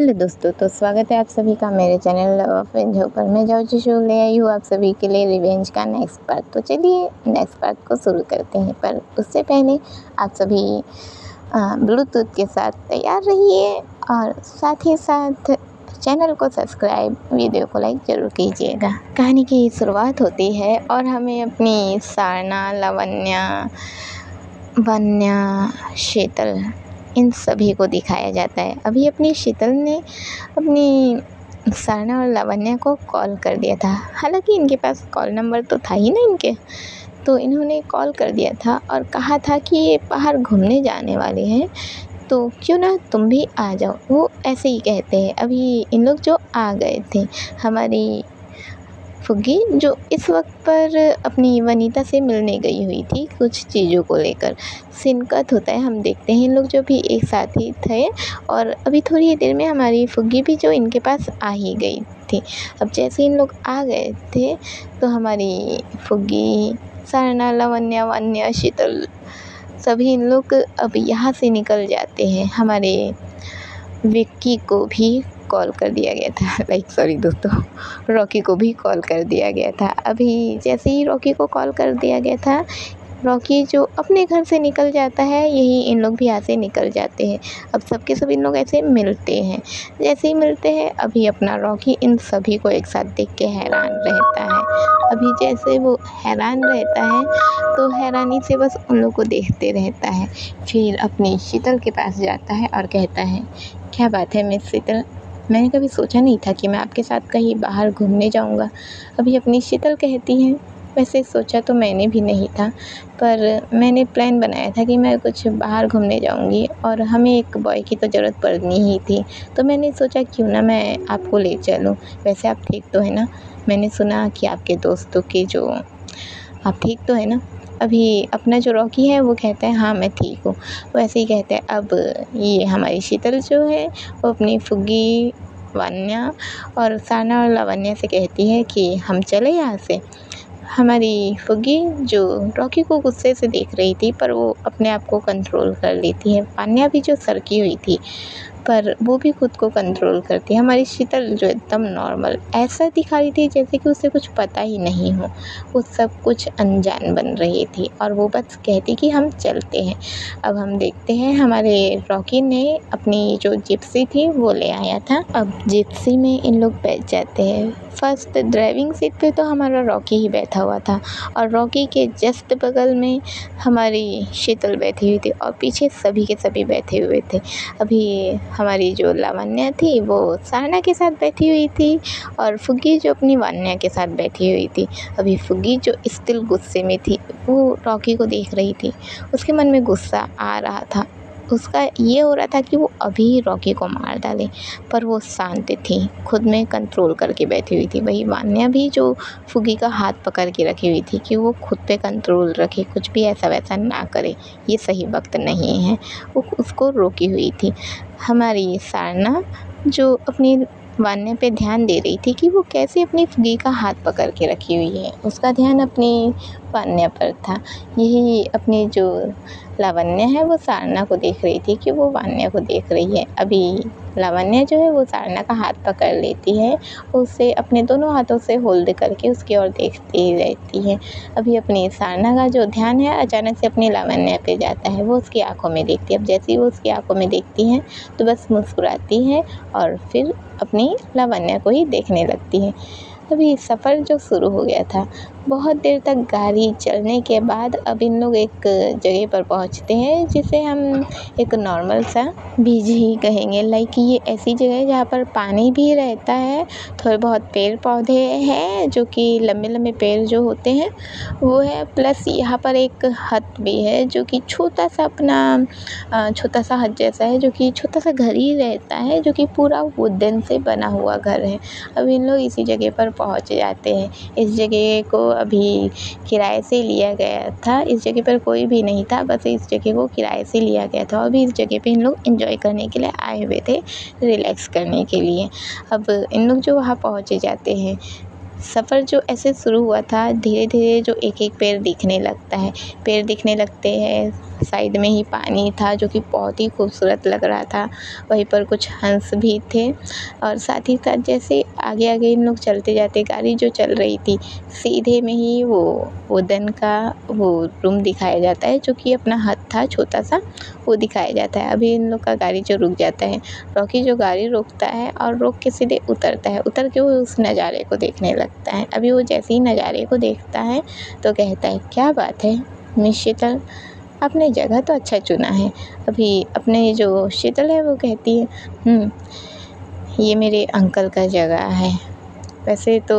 Hello दोस्तों, तो स्वागत है आप सभी का मेरे चैनल लव ऑफ एंजो पर। मैं जाऊँ शो ले आई हूँ आप सभी के लिए रिवेंज का नेक्स्ट पार्ट। तो चलिए नेक्स्ट पार्ट को शुरू करते हैं, पर उससे पहले आप सभी ब्लूटूथ के साथ तैयार रहिए और साथ ही साथ चैनल को सब्सक्राइब, वीडियो को लाइक ज़रूर कीजिएगा। कहानी की शुरुआत होती है और हमें अपनी सारना, लावण्या, वन्या, शीतल इन सभी को दिखाया जाता है। अभी अपनी शीतल ने अपनी सारना और लावण्या को कॉल कर दिया था। हालांकि इनके पास कॉल नंबर तो था ही ना इनके, तो इन्होंने कॉल कर दिया था और कहा था कि ये बाहर घूमने जाने वाले हैं, तो क्यों ना तुम भी आ जाओ। वो ऐसे ही कहते हैं। अभी इन लोग जो आ गए थे, हमारी फुग्गी जो इस वक्त पर अपनी वनीता से मिलने गई हुई थी कुछ चीज़ों को लेकर। सीन कट होता है, हम देखते हैं इन लोग जो भी एक साथ ही थे और अभी थोड़ी ही देर में हमारी फुग्गी भी जो इनके पास आ ही गई थी। अब जैसे इन लोग आ गए थे तो हमारी फुग्गी, सारना, लावण्या, वन्या, शीतल सभी इन लोग अब यहाँ से निकल जाते हैं। हमारे विक्की को भी कॉल कर दिया गया था, दोस्तों, रॉकी को भी कॉल कर दिया गया था। अभी जैसे ही रॉकी को कॉल कर दिया गया था, रॉकी जो अपने घर से निकल जाता है, यही इन लोग भी यहाँ से निकल जाते हैं। अब सबके सब इन लोग ऐसे मिलते हैं। जैसे ही मिलते हैं, अभी अपना रॉकी इन सभी को एक साथ देख के हैरान रहता है। अभी जैसे वो हैरान रहता है तो हैरानी से बस उन लोग को देखते रहता है। फिर अपनी शीतल के पास जाता है और कहता है, क्या बात है मिस शीतल, मैंने कभी सोचा नहीं था कि मैं आपके साथ कहीं बाहर घूमने जाऊंगा। अभी अपनी शीतल कहती है, वैसे सोचा तो मैंने भी नहीं था, पर मैंने प्लान बनाया था कि मैं कुछ बाहर घूमने जाऊंगी और हमें एक बॉय की तो ज़रूरत पड़नी ही थी, तो मैंने सोचा क्यों ना मैं आपको ले चलूं। वैसे आप ठीक तो है ना? मैंने सुना कि आपके दोस्तों की जो आप ठीक तो है ना? अभी अपना जो रॉकी है वो कहता है हाँ मैं ठीक हूँ। वैसे ही कहता है। अब ये हमारी शीतल जो है वो अपनी फुग्गी, वन्या और सारना और लावण्या से कहती है कि हम चले यहाँ से। हमारी फुग्गी जो रॉकी को गुस्से से देख रही थी, पर वो अपने आप को कंट्रोल कर लेती है। वन्या भी जो सरकी हुई थी, पर वो भी खुद को कंट्रोल करती है। हमारी शीतल जो एकदम नॉर्मल ऐसा दिखा रही थी जैसे कि उसे कुछ पता ही नहीं हो, वो सब कुछ अनजान बन रही थी और वो बस कहती कि हम चलते हैं। अब हम देखते हैं हमारे रॉकी ने अपनी जो जिप्सी थी वो ले आया था। अब जिप्सी में इन लोग बैठ जाते हैं। फर्स्ट ड्राइविंग सीट पे तो हमारा रॉकी ही बैठा हुआ था और रॉकी के जस्ट बगल में हमारी शीतल बैठी हुई थी और पीछे सभी के सभी बैठे हुए थे। अभी हमारी जो लावण्या थी वो सारना के साथ बैठी हुई थी और फुग्गी जो अपनी वन्या के साथ बैठी हुई थी। अभी फुग्गी जो स्टिल गुस्से में थी, वो रॉकी को देख रही थी। उसके मन में गुस्सा आ रहा था। उसका ये हो रहा था कि वो अभी रॉकी को मार डाले, पर वो शांत थी, खुद में कंट्रोल करके बैठी हुई थी। वही वन्या भी जो फुग्गी का हाथ पकड़ के रखी हुई थी कि वो खुद पे कंट्रोल रखे, कुछ भी ऐसा वैसा ना करे, ये सही वक्त नहीं है, वो उसको रोकी हुई थी। हमारी सारना जो अपनी वन्या पे ध्यान दे रही थी कि वो कैसे अपनी फुग्गी का हाथ पकड़ के रखी हुई है, उसका ध्यान अपनी वन्या पर था। यही अपनी जो लावण्या है वो सारना को देख रही थी कि वो वन्या को देख रही है। अभी लावण्या जो है वो सारना का हाथ पकड़ लेती है, उसे अपने दोनों हाथों से होल्ड करके उसकी ओर देखती ही रहती है। अभी अपनी सारना का जो ध्यान है अचानक से अपनी लावण्या पे जाता है, वो उसकी आंखों में देखती है। अब जैसे ही वो उसकी आंखों में देखती है तो बस मुस्कुराती है और फिर अपनी लावण्या को ही देखने लगती है। अभी सफ़र जो शुरू हो गया था, बहुत देर तक गाड़ी चलने के बाद अब इन लोग एक जगह पर पहुंचते हैं जिसे हम एक नॉर्मल सा बीच ही कहेंगे। लाइक ये ऐसी जगह है जहाँ पर पानी भी रहता है, थोड़े बहुत पेड़ पौधे हैं जो कि लंबे लंबे पेड़ जो होते हैं वो है, प्लस यहाँ पर एक हट भी है जो कि छोटा सा अपना छोटा सा हट जैसा है, जो कि छोटा सा घर ही रहता है, जो कि पूरा वुडन से बना हुआ घर है। अब इन लोग इसी जगह पर पहुँच जाते हैं। इस जगह को अभी किराए से लिया गया था। इस जगह पर कोई भी नहीं था, बस इस जगह को किराए से लिया गया था। अभी इस जगह पे इन लोग एंजॉय करने के लिए आए हुए थे, रिलैक्स करने के लिए। अब इन लोग जो वहाँ पहुँच जाते हैं, सफ़र जो ऐसे शुरू हुआ था, धीरे धीरे जो एक एक पेड़ दिखने लगता है, पेड़ दिखने लगते हैं। साइड में ही पानी था जो कि बहुत ही खूबसूरत लग रहा था। वहीं पर कुछ हंस भी थे और साथ ही साथ जैसे आगे आगे इन लोग चलते जाते, गाड़ी जो चल रही थी, सीधे में ही वो वुडन का वो रूम दिखाया जाता है जो कि अपना हट था छोटा सा, वो दिखाया जाता है। अभी इन लोग का गाड़ी जो रुक जाता है, रॉकी जो गाड़ी रोकता है और रोक के सीधे उतरता है, उतर के वो उस नज़ारे को देखने लगता है। अभी वो जैसे ही नज़ारे को देखता है तो कहता है, क्या बात है मिस शीतल, आपने जगह तो अच्छा चुना है। अभी अपने जो शीतल है वो कहती है, ये मेरे अंकल का जगह है। वैसे तो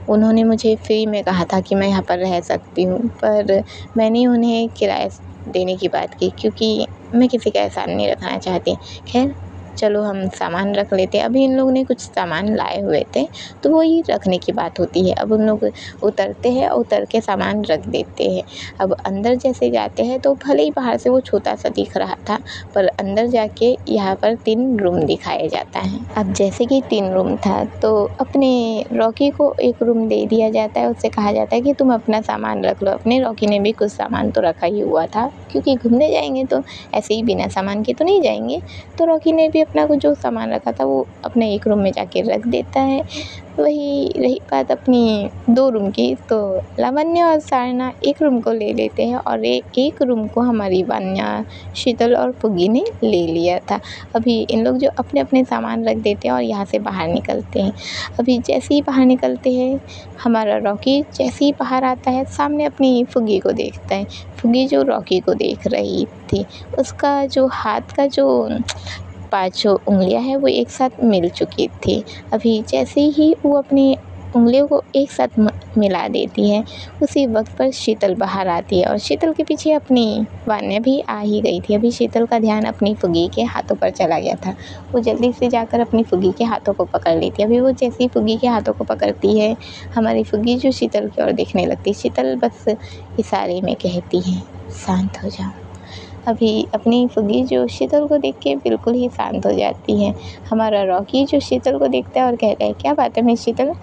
उन्होंने मुझे फ्री में कहा था कि मैं यहाँ पर रह सकती हूँ, पर मैंने उन्हें किराया देने की बात की क्योंकि मैं किसी का एहसान नहीं रखना चाहती। खैर चलो हम सामान रख लेते हैं। अभी इन लोगों ने कुछ सामान लाए हुए थे तो वो ही रखने की बात होती है। अब उन लोग उतरते हैं और उतर के सामान रख देते हैं। अब अंदर जैसे जाते हैं तो भले ही बाहर से वो छोटा सा दिख रहा था, पर अंदर जाके यहाँ पर 3 रूम दिखाया जाता है। अब जैसे कि 3 रूम था तो अपने रॉकी को एक रूम दे दिया जाता है। उससे कहा जाता है कि तुम अपना सामान रख लो। अपने रॉकी ने भी कुछ सामान तो रखा ही हुआ था क्योंकि घूमने जाएंगे तो ऐसे ही बिना सामान के तो नहीं जाएंगे। तो रॉकी ने भी अपना कुछ जो सामान रखा था वो अपने एक रूम में जाके रख देता है। वही रही बात अपनी 2 रूम की, तो लावण्य और सारना एक रूम को ले लेते हैं और एक रूम को हमारी वान्या, शीतल और फुग्गी ने ले लिया था। अभी इन लोग जो अपने अपने सामान रख देते हैं और यहाँ से बाहर निकलते हैं। अभी जैसे ही बाहर निकलते हैं, हमारा रॉकी जैसे ही बाहर आता है सामने अपनी फुग्गी को देखता है। फुग्गी जो रॉकी को देख रही थी, उसका जो हाथ का जो 5 उंगलियां हैं वो एक साथ मिल चुकी थी। अभी जैसे ही वो अपनी उंगलियों को एक साथ मिला देती है, उसी वक्त पर शीतल बाहर आती है और शीतल के पीछे अपनी वान्या भी आ ही गई थी। अभी शीतल का ध्यान अपनी फुग्गी के हाथों पर चला गया था। वो जल्दी से जाकर अपनी फुग्गी के हाथों को पकड़ लेती है। अभी वो जैसे ही फुग्गी के हाथों को पकड़ती है, हमारी फुग्गी जो शीतल की ओर देखने लगती है। शीतल बस इशारे में कहती है, शांत हो जाओ। अभी अपनी फुग्गी जो शीतल को देख के बिल्कुल ही शांत हो जाती है। हमारा रॉकी जो शीतल को देखता है और कहता है, क्या बात है मिस शीतल,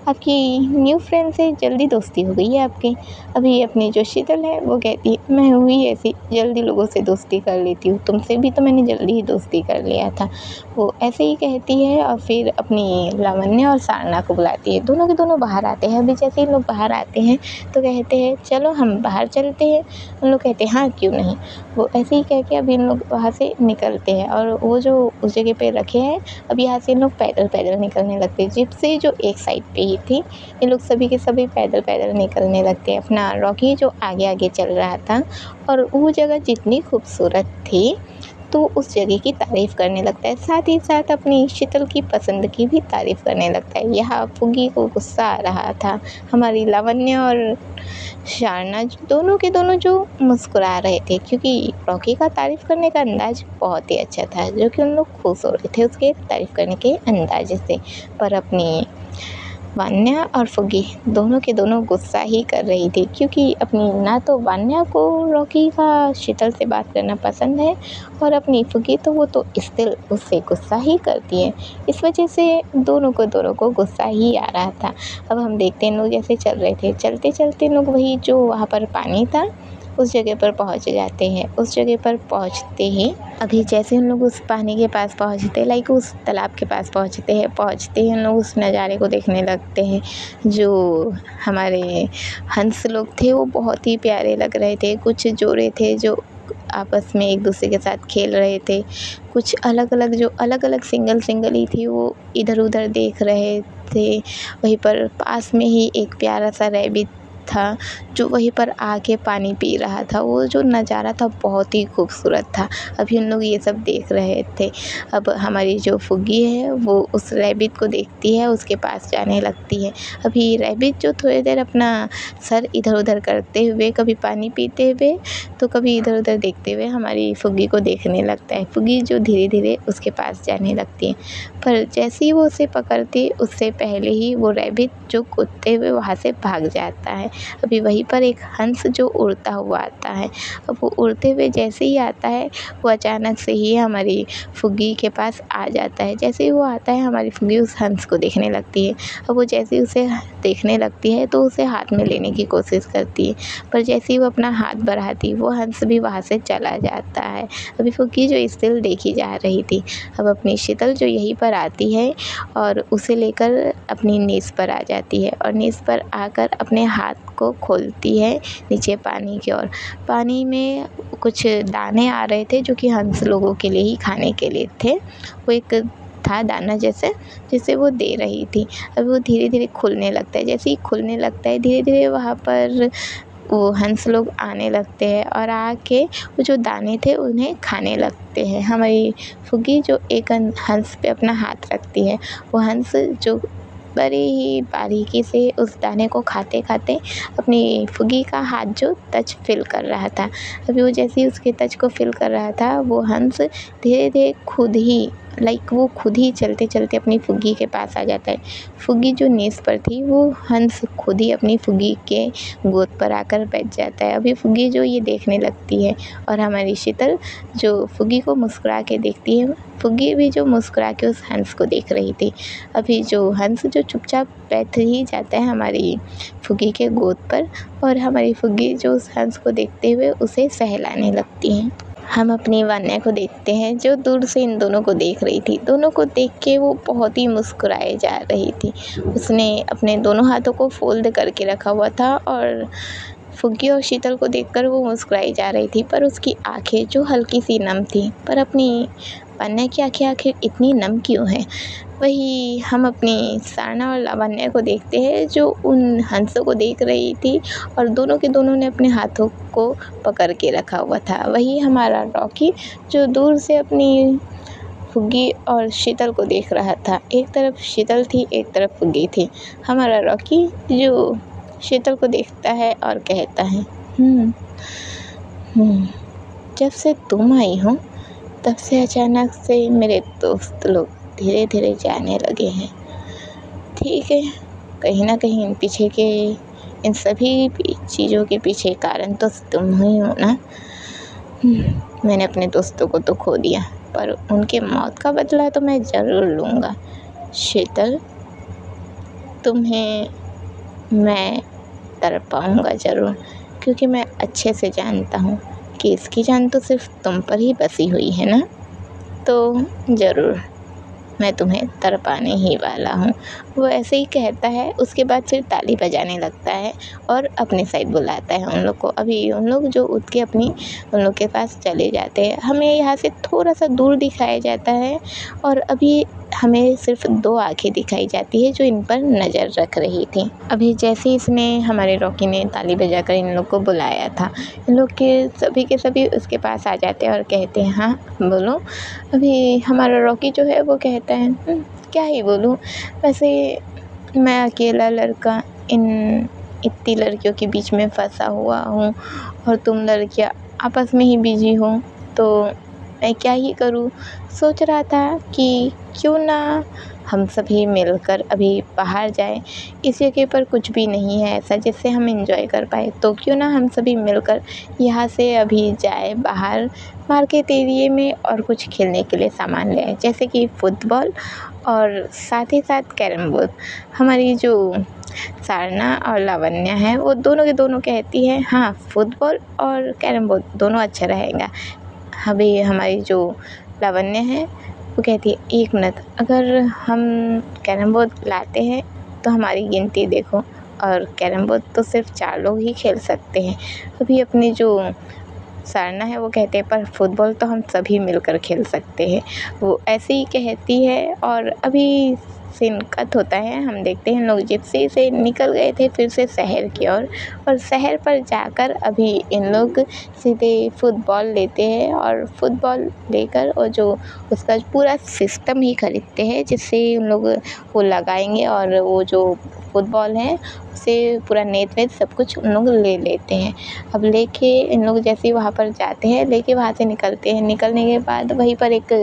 आपकी न्यू फ्रेंड से जल्दी दोस्ती हो गई है आपकी। अभी अपनी जो शीतल है वो कहती है, मैं हुई ऐसी जल्दी लोगों से दोस्ती कर लेती हूँ, तुमसे भी तो मैंने जल्दी ही दोस्ती कर लिया था। वो ऐसे ही कहती है और फिर अपनी लावण्य और सारना को बुलाती है। दोनों के दोनों बाहर आते हैं। अभी जैसे ही लोग बाहर आते हैं तो कहते हैं, चलो हम बाहर चलते हैं। उन लोग कहते हैं, हाँ क्यों नहीं। वो ऐसे ही कह के अभी इन लोग वहाँ से निकलते हैं और वो जो उस जगह पे रखे हैं, अब यहाँ से इन लोग पैदल पैदल निकलने लगते हैं। जिप्सी जो एक साइड पे ही थी, ये लोग सभी के सभी पैदल पैदल निकलने लगते हैं। अपना रॉकी जो आगे आगे चल रहा था और वो जगह जितनी खूबसूरत थी तो उस जगह की तारीफ़ करने लगता है। साथ ही साथ अपनी शीतल की पसंद की भी तारीफ़ करने लगता है। यहाँ फुग्गी को गुस्सा आ रहा था। हमारी लावण्य और शारना दोनों के दोनों जो मुस्कुरा रहे थे क्योंकि रॉकी का तारीफ़ करने का अंदाज़ बहुत ही अच्छा था, जो कि उन लोग खुश हो रहे थे उसके तारीफ़ करने के अंदाज़ से। पर अपनी वान्या और फुग्गी दोनों के दोनों गुस्सा ही कर रही थी क्योंकि अपनी ना तो वान्या को रॉकी का शीतल से बात करना पसंद है और अपनी फुग्गी तो वो तो स्टिल उससे गुस्सा ही करती है। इस वजह से दोनों को गुस्सा ही आ रहा था। अब हम देखते हैं, लोग जैसे चल रहे थे, चलते चलते लोग वही जो वहाँ पर पानी था उस जगह पर पहुंच जाते हैं। उस जगह पर पहुंचते ही अभी जैसे हम लोग उस पानी के पास पहुंचते, लाइक उस तालाब के पास पहुंचते हैं हम लोग उस नज़ारे को देखने लगते हैं। जो हमारे हंस लोग थे वो बहुत ही प्यारे लग रहे थे। कुछ जोड़े थे जो आपस में एक दूसरे के साथ खेल रहे थे। कुछ अलग अलग सिंगल ही थी, वो इधर उधर देख रहे थे। वहीं पर पास में ही एक प्यारा सा रैबिट था जो वहीं पर आके पानी पी रहा था। वो जो नज़ारा था बहुत ही खूबसूरत था। अभी उन लोग ये सब देख रहे थे। अब हमारी जो फुग्गी है वो उस रैबिट को देखती है, उसके पास जाने लगती है। अभी रैबिट जो थोड़ी देर अपना सर इधर उधर करते हुए, कभी पानी पीते हुए तो कभी इधर उधर देखते हुए हमारी फुग्गी को देखने लगता है। फुग्गी जो धीरे धीरे उसके पास जाने लगती है, पर जैसे ही वो उसे पकड़ती उससे पहले ही वो रैबिट जो कूदते हुए वहाँ से भाग जाता है। अभी वहीं पर एक हंस जो उड़ता हुआ आता है। अब वो उड़ते हुए जैसे ही आता है, वो अचानक से ही हमारी फुग्गी के पास आ जाता है। जैसे ही वो आता है, हमारी फुग्गी उस हंस को देखने लगती है। अब वो जैसे ही उसे देखने लगती है तो उसे हाथ में लेने की कोशिश करती है, पर जैसे ही वो अपना हाथ बढ़ाती, वो हंस भी वहाँ से चला जाता है। अभी फुग्गी जो स्टिल देखी जा रही थी, अब अपनी शीतल जो यहीं पर आती है और उसे लेकर अपनी नीज़ पर आ जाती है और नीज़ पर आकर अपने हाथ को खोलती है नीचे पानी की ओर। पानी में कुछ दाने आ रहे थे जो कि हंस लोगों के लिए ही खाने के लिए थे। वो एक था दाना जैसे, जिसे वो दे रही थी। अब वो धीरे-धीरे खुलने लगता है। जैसे ही खुलने लगता है, धीरे-धीरे वहाँ पर वो हंस लोग आने लगते हैं और आके वो जो दाने थे उन्हें खाने लगते हैं। हमारी फुग्गी जो एक हंस पे अपना हाथ रखती है, वो हंस जो बड़ी ही बारीकी से उस दाने को खाते-खाते अपनी फुग्गी का हाथ जो टच फ़ील कर रहा था। अभी वो जैसे ही उसके टच को फ़ील कर रहा था, वो हंस धीरे-धीरे खुद ही वो खुद ही चलते-चलते अपनी फुग्गी के पास आ जाता है। फुग्गी जो नीज़ पर थी, वो हंस खुद ही अपनी फुग्गी के गोद पर आकर बैठ जाता है। अभी फुग्गी जो ये देखने लगती है और हमारी शीतल जो फुग्गी को मुस्कुरा के देखती है, फुग्गी भी जो मुस्कुरा के उस हंस को देख रही थी। अभी जो हंस जो चुपचाप बैठ ही जाता है हमारी फुग्गी के गोद पर और हमारी फुग्गी जो उस हंस को देखते हुए उसे सहलाने लगती है। हम अपनी वान्या को देखते हैं जो दूर से इन दोनों को देख रही थी। दोनों को देख के वो बहुत ही मुस्कुराए जा रही थी। उसने अपने दोनों हाथों को फ़ोल्ड करके रखा हुआ था और फुग्गी और शीतल को देखकर वो मुस्कुराई जा रही थी, पर उसकी आँखें जो हल्की सी नम थी। पर अपनी वान्या की आँखें आखिर इतनी नम क्यों हैं? वही हम अपनी सारना और लावण्या को देखते हैं जो उन हंसों को देख रही थी और दोनों के दोनों ने अपने हाथों को पकड़ के रखा हुआ था। वही हमारा रॉकी जो दूर से अपनी फुग्गी और शीतल को देख रहा था। एक तरफ शीतल थी, एक तरफ फुग्गी थी। हमारा रॉकी जो शीतल को देखता है और कहता है, जब से तुम आई हो तब से अचानक से मेरे दोस्त लोग धीरे धीरे जाने लगे हैं। ठीक है, कहीं ना कहीं इन सभी चीज़ों के पीछे कारण तो तुम ही हो ना। मैंने अपने दोस्तों को तो खो दिया, पर उनके मौत का बदला तो मैं ज़रूर लूँगा। शीतल, तुम्हें मैं तड़पाऊँगा ज़रूर, क्योंकि मैं अच्छे से जानता हूँ कि इसकी जान तो सिर्फ तुम पर ही बसी हुई है ना। तो ज़रूर मैं तुम्हें तड़पाने ही वाला हूँ। वो ऐसे ही कहता है। उसके बाद फिर ताली बजाने लगता है और अपने साइड बुलाता है उन लोग को। अभी उन लोग जो उठ के उन लोग के पास चले जाते हैं। हमें यहाँ से थोड़ा सा दूर दिखाया जाता है और अभी हमें सिर्फ 2 आँखें दिखाई जाती है जो इन पर नज़र रख रही थी। अभी जैसे ही इसने हमारे रॉकी ने ताली बजाकर इन लोग को बुलाया था, इन लोग के सभी उसके पास आ जाते हैं और कहते हैं, हाँ बोलो। अभी हमारा रॉकी जो है वो कहता है, क्या ही बोलूँ, वैसे मैं अकेला लड़का इतनी लड़कियों के बीच में फंसा हुआ हूँ और तुम लड़कियाँ आपस में ही बिजी हो, तो मैं क्या ही करूँ। सोच रहा था कि क्यों ना हम सभी मिलकर अभी बाहर जाएं। इस जगह पर कुछ भी नहीं है ऐसा जिससे हम एंजॉय कर पाए, तो क्यों ना हम सभी मिलकर यहाँ से अभी जाए बाहर मार्केट एरिया में और कुछ खेलने के लिए सामान ले आए, जैसे कि फुटबॉल और साथ ही साथ कैरम बोर्ड। हमारी जो सारना और लावण्या है वो दोनों के दोनों कहती है, हाँ फुटबॉल और कैरम बोर्ड दोनों अच्छा रहेगा। अभी हमारी जो लावण्या है वो कहती है, 1 मिनट, अगर हम कैरम बोर्ड लाते हैं तो हमारी गिनती देखो, और कैरम बोर्ड तो सिर्फ 4 लोग ही खेल सकते हैं। अभी अपनी जो सारना है वो कहते हैं, पर फुटबॉल तो हम सभी मिलकर खेल सकते हैं। वो ऐसे ही कहती है और अभी सीन कट होता है। हम देखते हैं लोग जिप्सी से निकल गए थे फिर से शहर की ओर, और शहर पर जाकर अभी इन लोग सीधे फुटबॉल लेते हैं और फुटबॉल लेकर और जो उसका पूरा सिस्टम ही खरीदते हैं जिससे उन लोग वो लगाएंगे, और वो जो फुटबॉल है उसे पूरा नेट वेट सब कुछ उन लोग ले लेते हैं। अब लेके इन लोग जैसे ही वहाँ पर जाते हैं, लेके वहाँ से निकलते हैं। निकलने के बाद वहीं पर एक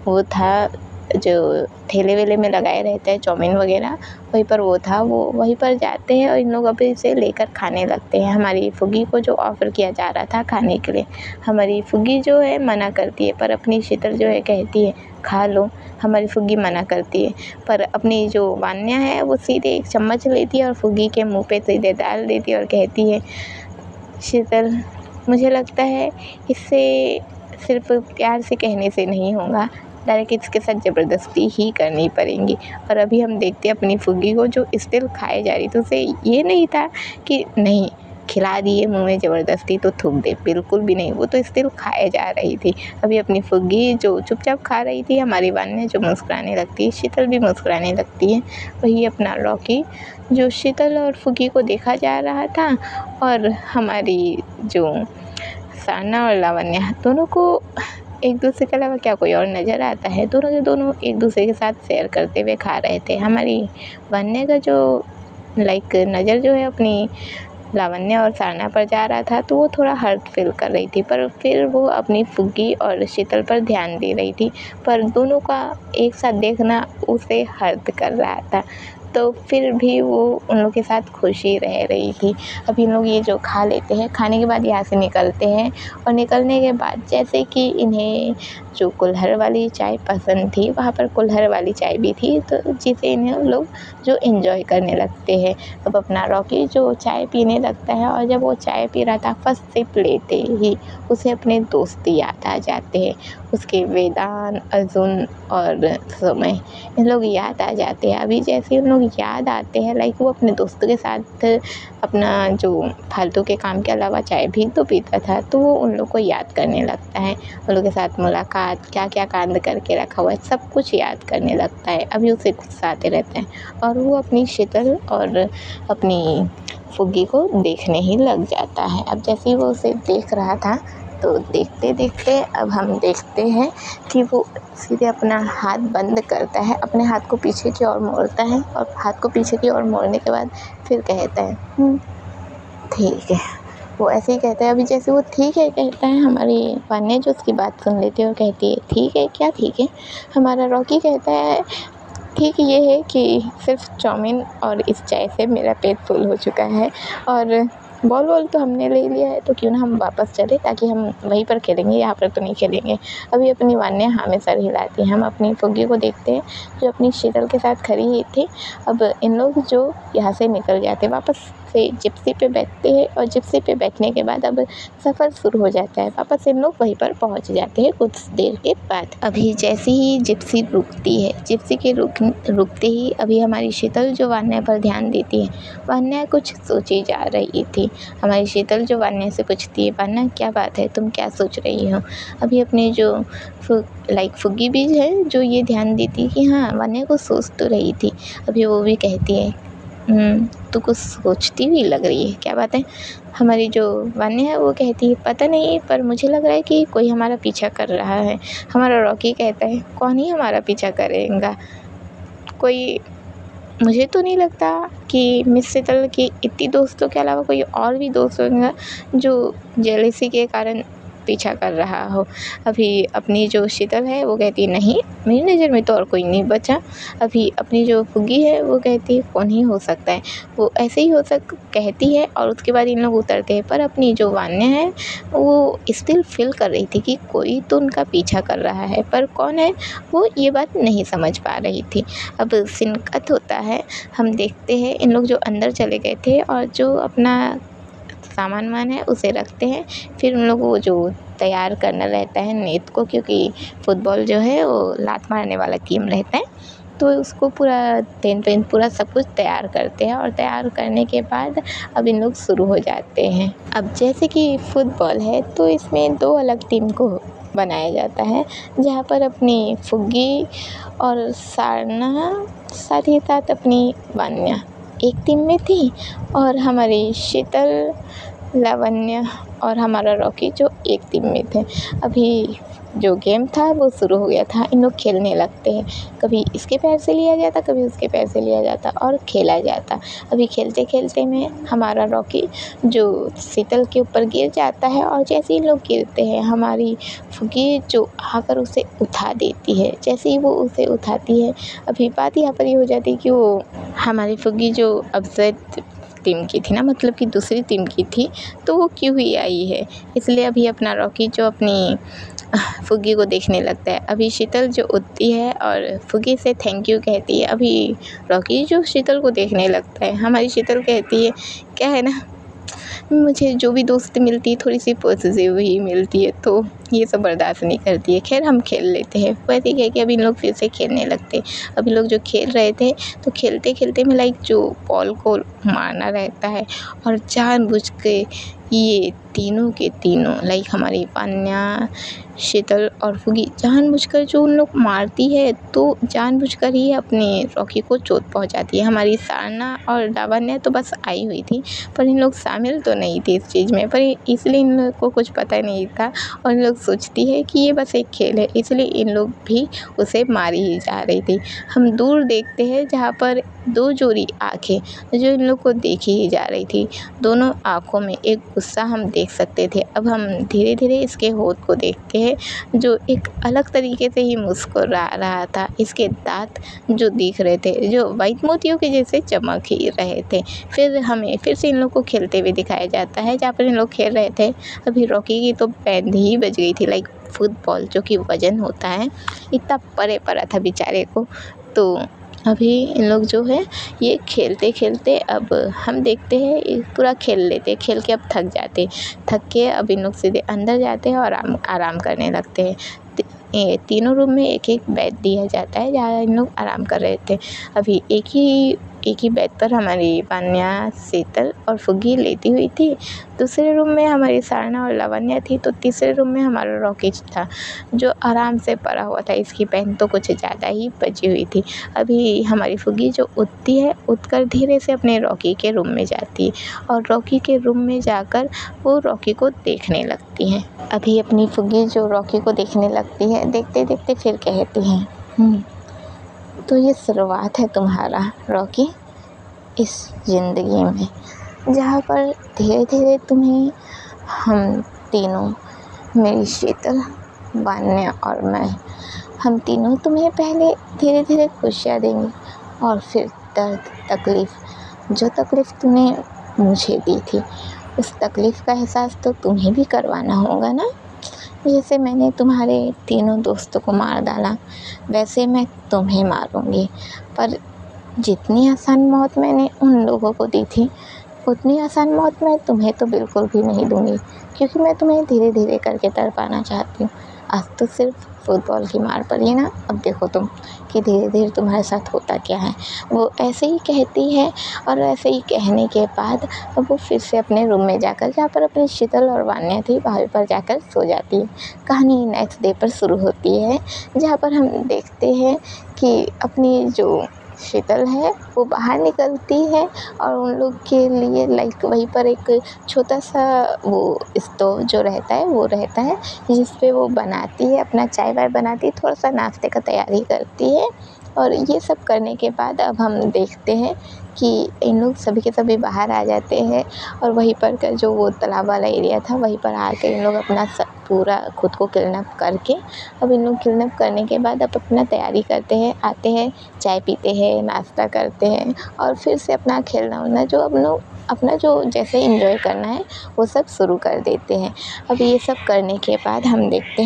वो था जो ठेले वेले में लगाए रहते हैं चाउमीन वगैरह, वहीं पर वो था। वो वहीं पर जाते हैं और इन लोग अभी इसे लेकर खाने लगते हैं। हमारी फुग्गी को जो ऑफ़र किया जा रहा था खाने के लिए, हमारी फुग्गी जो है मना करती है, पर अपनी शीतल जो है कहती है खा लो। हमारी फुग्गी मना करती है, पर अपनी जो वान्या है वो सीधे एक चम्मच लेती है और फुग्गी के मुँह पे सीधे डाल देती है और कहती है शीतल, मुझे लगता है इससे सिर्फ प्यार से कहने से नहीं होगा, डायरेक्ट इसके साथ ज़बरदस्ती ही करनी पड़ेगी। और अभी हम देखते हैं अपनी फुग्गी को जो स्टिल खाए जा रही थी। उसे ये नहीं था कि नहीं खिला दिए मुँह में ज़बरदस्ती तो थूक दे, बिल्कुल भी नहीं, वो तो स्टिल खाए जा रही थी। अभी अपनी फुग्गी जो चुपचाप खा रही थी, हमारी वान्या जो मुस्कुराने लगती है, शीतल भी मुस्कुराने लगती है। वही अपना रॉकी जो शीतल और फुग्गी को देखा जा रहा था, और हमारी जो साना और लावण्या दोनों को एक दूसरे के अलावा क्या कोई और नज़र आता है। दोनों के दोनों एक दूसरे के साथ शेयर करते हुए खा रहे थे। हमारी वान्या का जो नज़र जो है अपनी लावण्या और साना पर जा रहा था, तो वो थोड़ा हर्ट फील कर रही थी, पर फिर वो अपनी फुग्गी और शीतल पर ध्यान दे रही थी। पर दोनों का एक साथ देखना उसे हर्ट कर रहा था, तो फिर भी वो उन लोग के साथ खुश ही रह रही थी। अब इन लोग ये जो खा लेते हैं, खाने के बाद यहाँ से निकलते हैं, और निकलने के बाद जैसे कि इन्हें जो कुल्हड़ वाली चाय पसंद थी, वहाँ पर कुल्हड़ वाली चाय भी थी, तो जिसे इन्हें लोग जो एंजॉय करने लगते हैं। अब अपना रॉकी जो चाय पीने लगता है, और जब वो चाय पी रहा था, फर्स्ट सिप लेते ही उसे अपने दोस्त याद आ जाते हैं। उसके वेदांत, अर्जुन और समय, इन लोग याद आ जाते हैं। अभी जैसे उन लोग याद आते हैं, वो अपने दोस्तों के साथ अपना जो फालतू के काम के अलावा चाय भी तो पीता था, तो वो उन लोग को याद करने लगता है। उन लोग के साथ मुलाकात, क्या क्या कांड करके रखा हुआ है, सब कुछ याद करने लगता है। अभी उसे गुस्सा आते रहते हैं, और वो अपनी शीतल और अपनी फुग्गी को देखने ही लग जाता है। अब जैसे ही वो उसे देख रहा था, तो देखते देखते अब हम देखते हैं कि वो सीधे अपना हाथ बंद करता है, अपने हाथ को पीछे की ओर मोड़ता है, और हाथ को पीछे की ओर मोड़ने के बाद फिर कहता है ठीक है। वो ऐसे ही कहता है। अभी जैसे वो ठीक है कहता है, हमारी वान्या जो उसकी बात सुन लेती है और कहती है ठीक है, क्या ठीक है। हमारा रॉकी कहता है ठीक ये है कि सिर्फ चाउमीन और इस चाय से मेरा पेट फुल हो चुका है, और बॉल तो हमने ले लिया है, तो क्यों ना हम वापस चले, ताकि हम वहीं पर खेलेंगे, यहाँ पर तो नहीं खेलेंगे। अभी अपनी वान्या हाँ में सर हिलाती है। हम अपनी फुग्गी को देखते हैं जो अपनी शीतल के साथ खड़ी ही थी। अब इन लोग जो यहाँ से निकल जाते, वापस से जिप्सी पे बैठते हैं, और जिप्सी पे बैठने के बाद अब सफ़र शुरू हो जाता है। वापस इन लोग वहीं पर पहुँच जाते हैं कुछ देर के बाद। अभी जैसे ही जिप्सी रुकती है, जिप्सी के रुकते ही अभी हमारी शीतल जो वान्या पर ध्यान देती है। वान्या कुछ सोची जा रही थी। हमारी शीतल जो वान्या से पूछती है, वान्या क्या बात है, तुम क्या सोच रही हो। अभी अपने जो फुग्गी भी है जो ये ध्यान देती है कि हाँ वान्या को सोच तो रही थी। अभी वो भी कहती है तू कुछ सोचती हुई लग रही है, क्या बात है। हमारी जो वान्या है वो कहती है पता नहीं, पर मुझे लग रहा है कि कोई हमारा पीछा कर रहा है। हमारा रॉकी कहता है कौन ही हमारा पीछा करेगा, कोई, मुझे तो नहीं लगता कि मिस शीतल के इतनी दोस्तों के अलावा कोई और भी दोस्त होगा जो जेलसी के कारण पीछा कर रहा हो। अभी अपनी जो शीतल है वो कहती है नहीं, मेरी नज़र में तो और कोई नहीं बचा। अभी अपनी जो फुग्गी है वो कहती है कौन ही हो सकता है, वो ऐसे ही कहती है, और उसके बाद इन लोग उतरते हैं। पर अपनी जो वान्या है वो स्टिल फील कर रही थी कि कोई तो उनका पीछा कर रहा है, पर कौन है वो ये बात नहीं समझ पा रही थी। अब सीन कट होता है, हम देखते हैं इन लोग जो अंदर चले गए थे, और जो अपना सामान है उसे रखते हैं। फिर उन लोग वो जो तैयार करना रहता है नेट को, क्योंकि फुटबॉल जो है वो लात मारने वाला गेम रहता है, तो उसको पूरा टेंट वेंट पूरा सब कुछ तैयार करते हैं। और तैयार करने के बाद अब इन लोग शुरू हो जाते हैं। अब जैसे कि फुटबॉल है, तो इसमें 2 अलग टीम को बनाया जाता है, जहाँ पर अपनी फुग्गी और सारना साथ ही साथ अपनी वान्या एक टीम में थी, और हमारी शीतल, लावण्या और हमारा रॉकी जो एक टीम में थे। अभी जो गेम था वो शुरू हो गया था। इन लोग खेलने लगते हैं, कभी इसके पैर से लिया जाता, कभी उसके पैर से लिया जाता और खेला जाता। अभी खेलते खेलते में हमारा रॉकी जो शीतल के ऊपर गिर जाता है और जैसे ही लोग गिरते हैं हमारी फुग्गी जो आकर उसे उठा देती है। जैसे ही वो उसे उठाती है, अभी बात यहाँ पर ये हो जाती है कि वो हमारी फुग्गी जो अपसेट टीम की थी ना, मतलब कि दूसरी टीम की थी, तो वो क्यों ही आई है, इसलिए अभी अपना रॉकी जो अपनी फुग्गी को देखने लगता है। अभी शीतल जो उठती है और फुग्गी से थैंक यू कहती है। अभी रॉकी जो शीतल को देखने लगता है, हमारी शीतल कहती है क्या है ना, मुझे जो भी दोस्त मिलती है थोड़ी सी पॉजिटिव ही मिलती है, तो ये सब बर्दाश्त नहीं करती है। खैर हम खेल लेते हैं। वैसे ही कह के अभी इन लोग फिर से खेलने लगते। अभी लोग जो खेल रहे थे तो खेलते खेलते में लाइक जो बॉल को मारना रहता है और जानबूझ के ये तीनों के तीनों लाइक हमारी पान्या, शीतल और फुग्गी जानबूझकर जो उन लोग मारती है तो जानबूझकर ही अपने रॉकी को चोट पहुंचाती है। हमारी सारना और लावण्या तो बस आई हुई थी, पर इन लोग शामिल तो नहीं थे इस चीज़ में, पर इसलिए इन लोग को कुछ पता नहीं था और इन लोग सोचती है कि ये बस एक खेल है, इसलिए इन लोग भी उसे मारी ही जा रही थी। हम दूर देखते हैं जहाँ पर दो जोड़ी आँखें जो इन लोग को देखी ही जा रही थी। दोनों आँखों में एक गुस्सा हम देख सकते थे। अब हम धीरे धीरे इसके होठ को देखते हैं जो एक अलग तरीके से ही मुस्कुरा रहा था। इसके दांत जो दिख रहे थे जो वाइट मोतियों के जैसे चमक ही रहे थे। फिर हमें फिर से इन लोग को खेलते हुए दिखाया जाता है जहाँ पर इन लोग खेल रहे थे। अभी रॉकी की तो पैंद ही बज गई थी, लाइक फुटबॉल जो कि वजन होता है इतना परे पड़ा था बेचारे को। तो अभी इन लोग जो है ये खेलते खेलते अब हम देखते हैं पूरा खेल लेते, खेल के अब थक के अब इन लोग सीधे अंदर जाते हैं और आराम करने लगते हैं। तीनों रूम में एक एक बेड दिया जाता है जहाँ इन लोग आराम कर रहे थे। अभी एक ही बेड पर हमारी पान्या, शीतल और फुग्गी लेटी हुई थी। दूसरे रूम में हमारी सारना और लावण्या थी, तो तीसरे रूम में हमारा रॉकी था जो आराम से पड़ा हुआ था। इसकी पहन तो कुछ ज़्यादा ही बची हुई थी। अभी हमारी फुग्गी जो उठती है, उठकर धीरे से अपने रॉकी के रूम में जाती है और रॉकी के रूम में जाकर वो रॉकी को देखने लगती है। अभी अपनी फुग्गी जो रॉकी को देखने लगती है, देखते देखते फिर कहती है तो ये शुरुआत है तुम्हारा रॉकी इस ज़िंदगी में, जहाँ पर धीरे धीरे तुम्हें हम तीनों, मेरी शीतल, वान्या और मैं, हम तीनों तुम्हें पहले धीरे धीरे खुशियाँ देंगे और फिर दर्द, तकलीफ़, जो तकलीफ़ तूने मुझे दी थी उस तकलीफ़ का एहसास तो तुम्हें भी करवाना होगा ना। जैसे मैंने तुम्हारे तीनों दोस्तों को मार डाला वैसे मैं तुम्हें मारूंगी, पर जितनी आसान मौत मैंने उन लोगों को दी थी उतनी आसान मौत मैं तुम्हें तो बिल्कुल भी नहीं दूंगी, क्योंकि मैं तुम्हें धीरे धीरे करके तड़पाना चाहती हूँ। आज तो सिर्फ फुटबॉल की मार पड़ी ना, अब देखो तुम कि धीरे धीरे तुम्हारे साथ होता क्या है। वो ऐसे ही कहती है और ऐसे ही कहने के बाद अब वो फिर से अपने रूम में जाकर, जहाँ पर अपनी शीतल और वान्या थी, वहाँ पर जाकर सो जाती है। कहानी नेक्स्ट डे पर शुरू होती है जहाँ पर हम देखते हैं कि अपनी जो शीतल है वो बाहर निकलती है और उन लोग के लिए लाइक वहीं पर एक छोटा सा वो स्टोव जो रहता है वो रहता है जिस पे वो बनाती है, अपना चाय वाय बनाती है, थोड़ा सा नाश्ते का तैयारी करती है। और ये सब करने के बाद अब हम देखते हैं कि इन लोग सभी के सभी बाहर आ जाते हैं और वहीं पर का जो वो तालाब वाला एरिया था वहीं पर आकर इन लोग अपना पूरा खुद को क्लीनअप करके, अब इन लोग क्लीनअप करने के बाद अब अपना तैयारी करते हैं, आते हैं, चाय पीते हैं, नाश्ता करते हैं और फिर से अपना खेलना उलना जो अब लोग अपना जो जैसे एंजॉय करना है वो सब शुरू कर देते हैं। अब ये सब करने के बाद हम देखते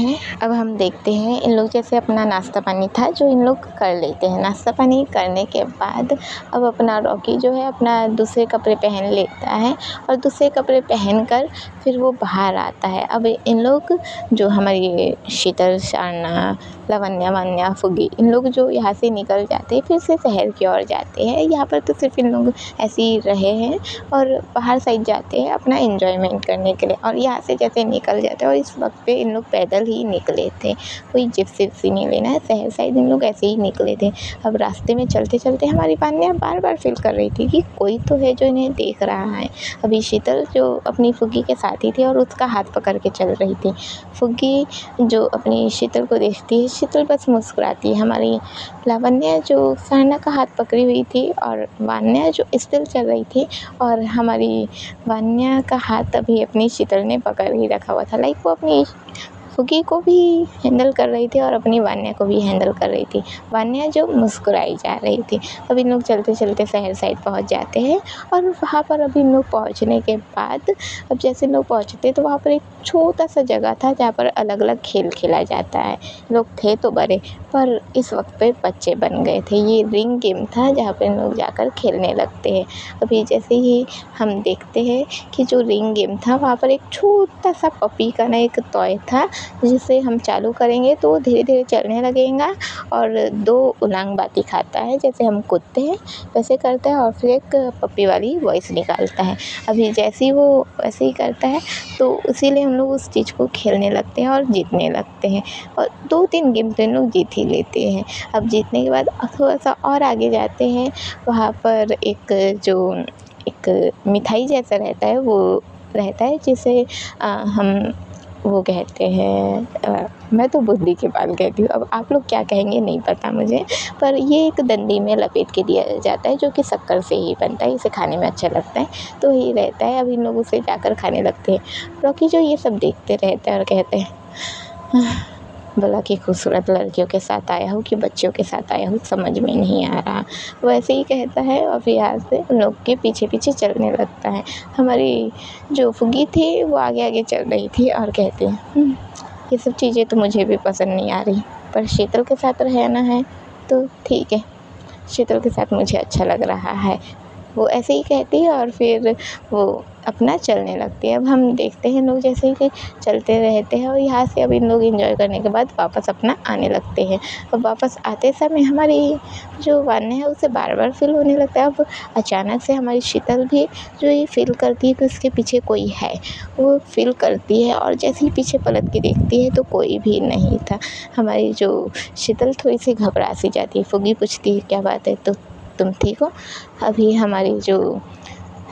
हैं इन लोग जैसे अपना नाश्ता पानी था जो इन लोग कर लेते हैं। नाश्ता पानी करने के बाद अब अपना रॉकी जो है अपना दूसरे कपड़े पहन लेता है और दूसरे कपड़े पहनकर फिर वो बाहर आता है। अब इन लोग जो हमारी शीतल, सारना, लावण्या, वान्या, फुग्गी, इन लोग जो यहाँ से निकल जाते हैं फिर से शहर की ओर जाते हैं। यहाँ पर तो सिर्फ इन लोग ऐसे ही रहे हैं और बाहर साइड जाते हैं अपना एन्जॉयमेंट करने के लिए, और यहाँ से जैसे निकल जाते हैं। और इस वक्त पे इन लोग पैदल ही निकले थे, कोई जिप्सी विप्सी नहीं लेना है, शहर साइड इन लोग ऐसे ही निकले थे। अब रास्ते में चलते चलते हमारी वान्या बार बार फील कर रही थी कि कोई तो है जो इन्हें देख रहा है। अभी शीतल जो अपनी फुग्गी के साथ ही थी और उसका हाथ पकड़ के चल रही थी। फुग्गी जो अपनी शीतल को देखती है, शीतल बस मुस्कुराती है। हमारी लावण्या जो सरना का हाथ पकड़ी हुई थी और वान्या जो स्टिल चल रही थी, और हमारी वान्या का हाथ अभी अपनी शीतल ने पकड़ ही रखा हुआ था। लाइक वो अपनी फुग्गी को भी हैंडल कर रही थी और अपनी वान्या को भी हैंडल कर रही थी। वान्या जो मुस्कुराई जा रही थी। अब इन लोग चलते चलते शहर साइड पहुंच जाते हैं, और वहाँ पर अभी इन लोग पहुँचने के बाद, अब जैसे इन लोग पहुँचते तो वहाँ पर एक छोटा सा जगह था जहाँ पर अलग अलग खेल खेला जाता है। लोग थे तो बड़े, पर इस वक्त पे बच्चे बन गए थे। ये रिंग गेम था जहाँ पर इन लोग जाकर खेलने लगते हैं। अभी जैसे ही हम देखते हैं कि जो रिंग गेम था वहाँ पर एक छोटा सा पपी का ना एक टॉय था, जिसे हम चालू करेंगे तो वो धीरे धीरे चलने लगेगा और 2 उलांग बाती खाता है, जैसे हम कूदते हैं वैसे करता है, और फिर एक पप्पी वाली वॉइस निकालता है। अभी जैसे ही वो वैसे ही करता है तो इसीलिए हम लोग उस चीज़ को खेलने लगते हैं और जीतने लगते हैं, और 2-3 गेम तो इन लोग जीत ही लेते हैं। अब जीतने के बाद थोड़ा सा और आगे जाते हैं, वहाँ पर एक मिठाई जैसा रहता है, वो रहता है जिसे हम वो कहते हैं, मैं तो बूंदी के बाल कहती हूँ, अब आप लोग क्या कहेंगे नहीं पता मुझे, पर ये एक डंडी में लपेट के दिया जाता है जो कि शक्कर से ही बनता है। इसे खाने में अच्छा लगता है तो ये रहता है। अब इन लोग उसे जाकर खाने लगते हैं। रॉकी जो ये सब देखते रहते हैं और कहते हैं, भला कि खूबसूरत लड़कियों के साथ आया हूँ कि बच्चों के साथ आया हूँ, समझ में नहीं आ रहा। वैसे ही कहता है और फिर यहाँ से उन लोग के पीछे पीछे चलने लगता है। हमारी जो फुग्गी थी वो आगे आगे चल रही थी और कहती है, ये सब चीज़ें तो मुझे भी पसंद नहीं आ रही, पर शीतल के साथ रहना है तो ठीक है, शीतल के साथ मुझे अच्छा लग रहा है। वो ऐसे ही कहती है और फिर वो अपना चलने लगती है। अब हम देखते हैं लोग जैसे कि चलते रहते हैं, और यहाँ से अब इन लोग एंजॉय करने के बाद वापस अपना आने लगते हैं। अब वापस आते समय हमारी जो वान्या है उसे बार बार फील होने लगता है। अब अचानक से हमारी शीतल भी जो ये फील करती है कि उसके पीछे कोई है, वो फील करती है, और जैसे ही पीछे पलट के देखती है तो कोई भी नहीं था। हमारी जो शीतल थोड़ी सी घबरा सी जाती है। फुग्गी पूछती है, क्या बात है, तो तुम ठीक हो? अभी हमारी जो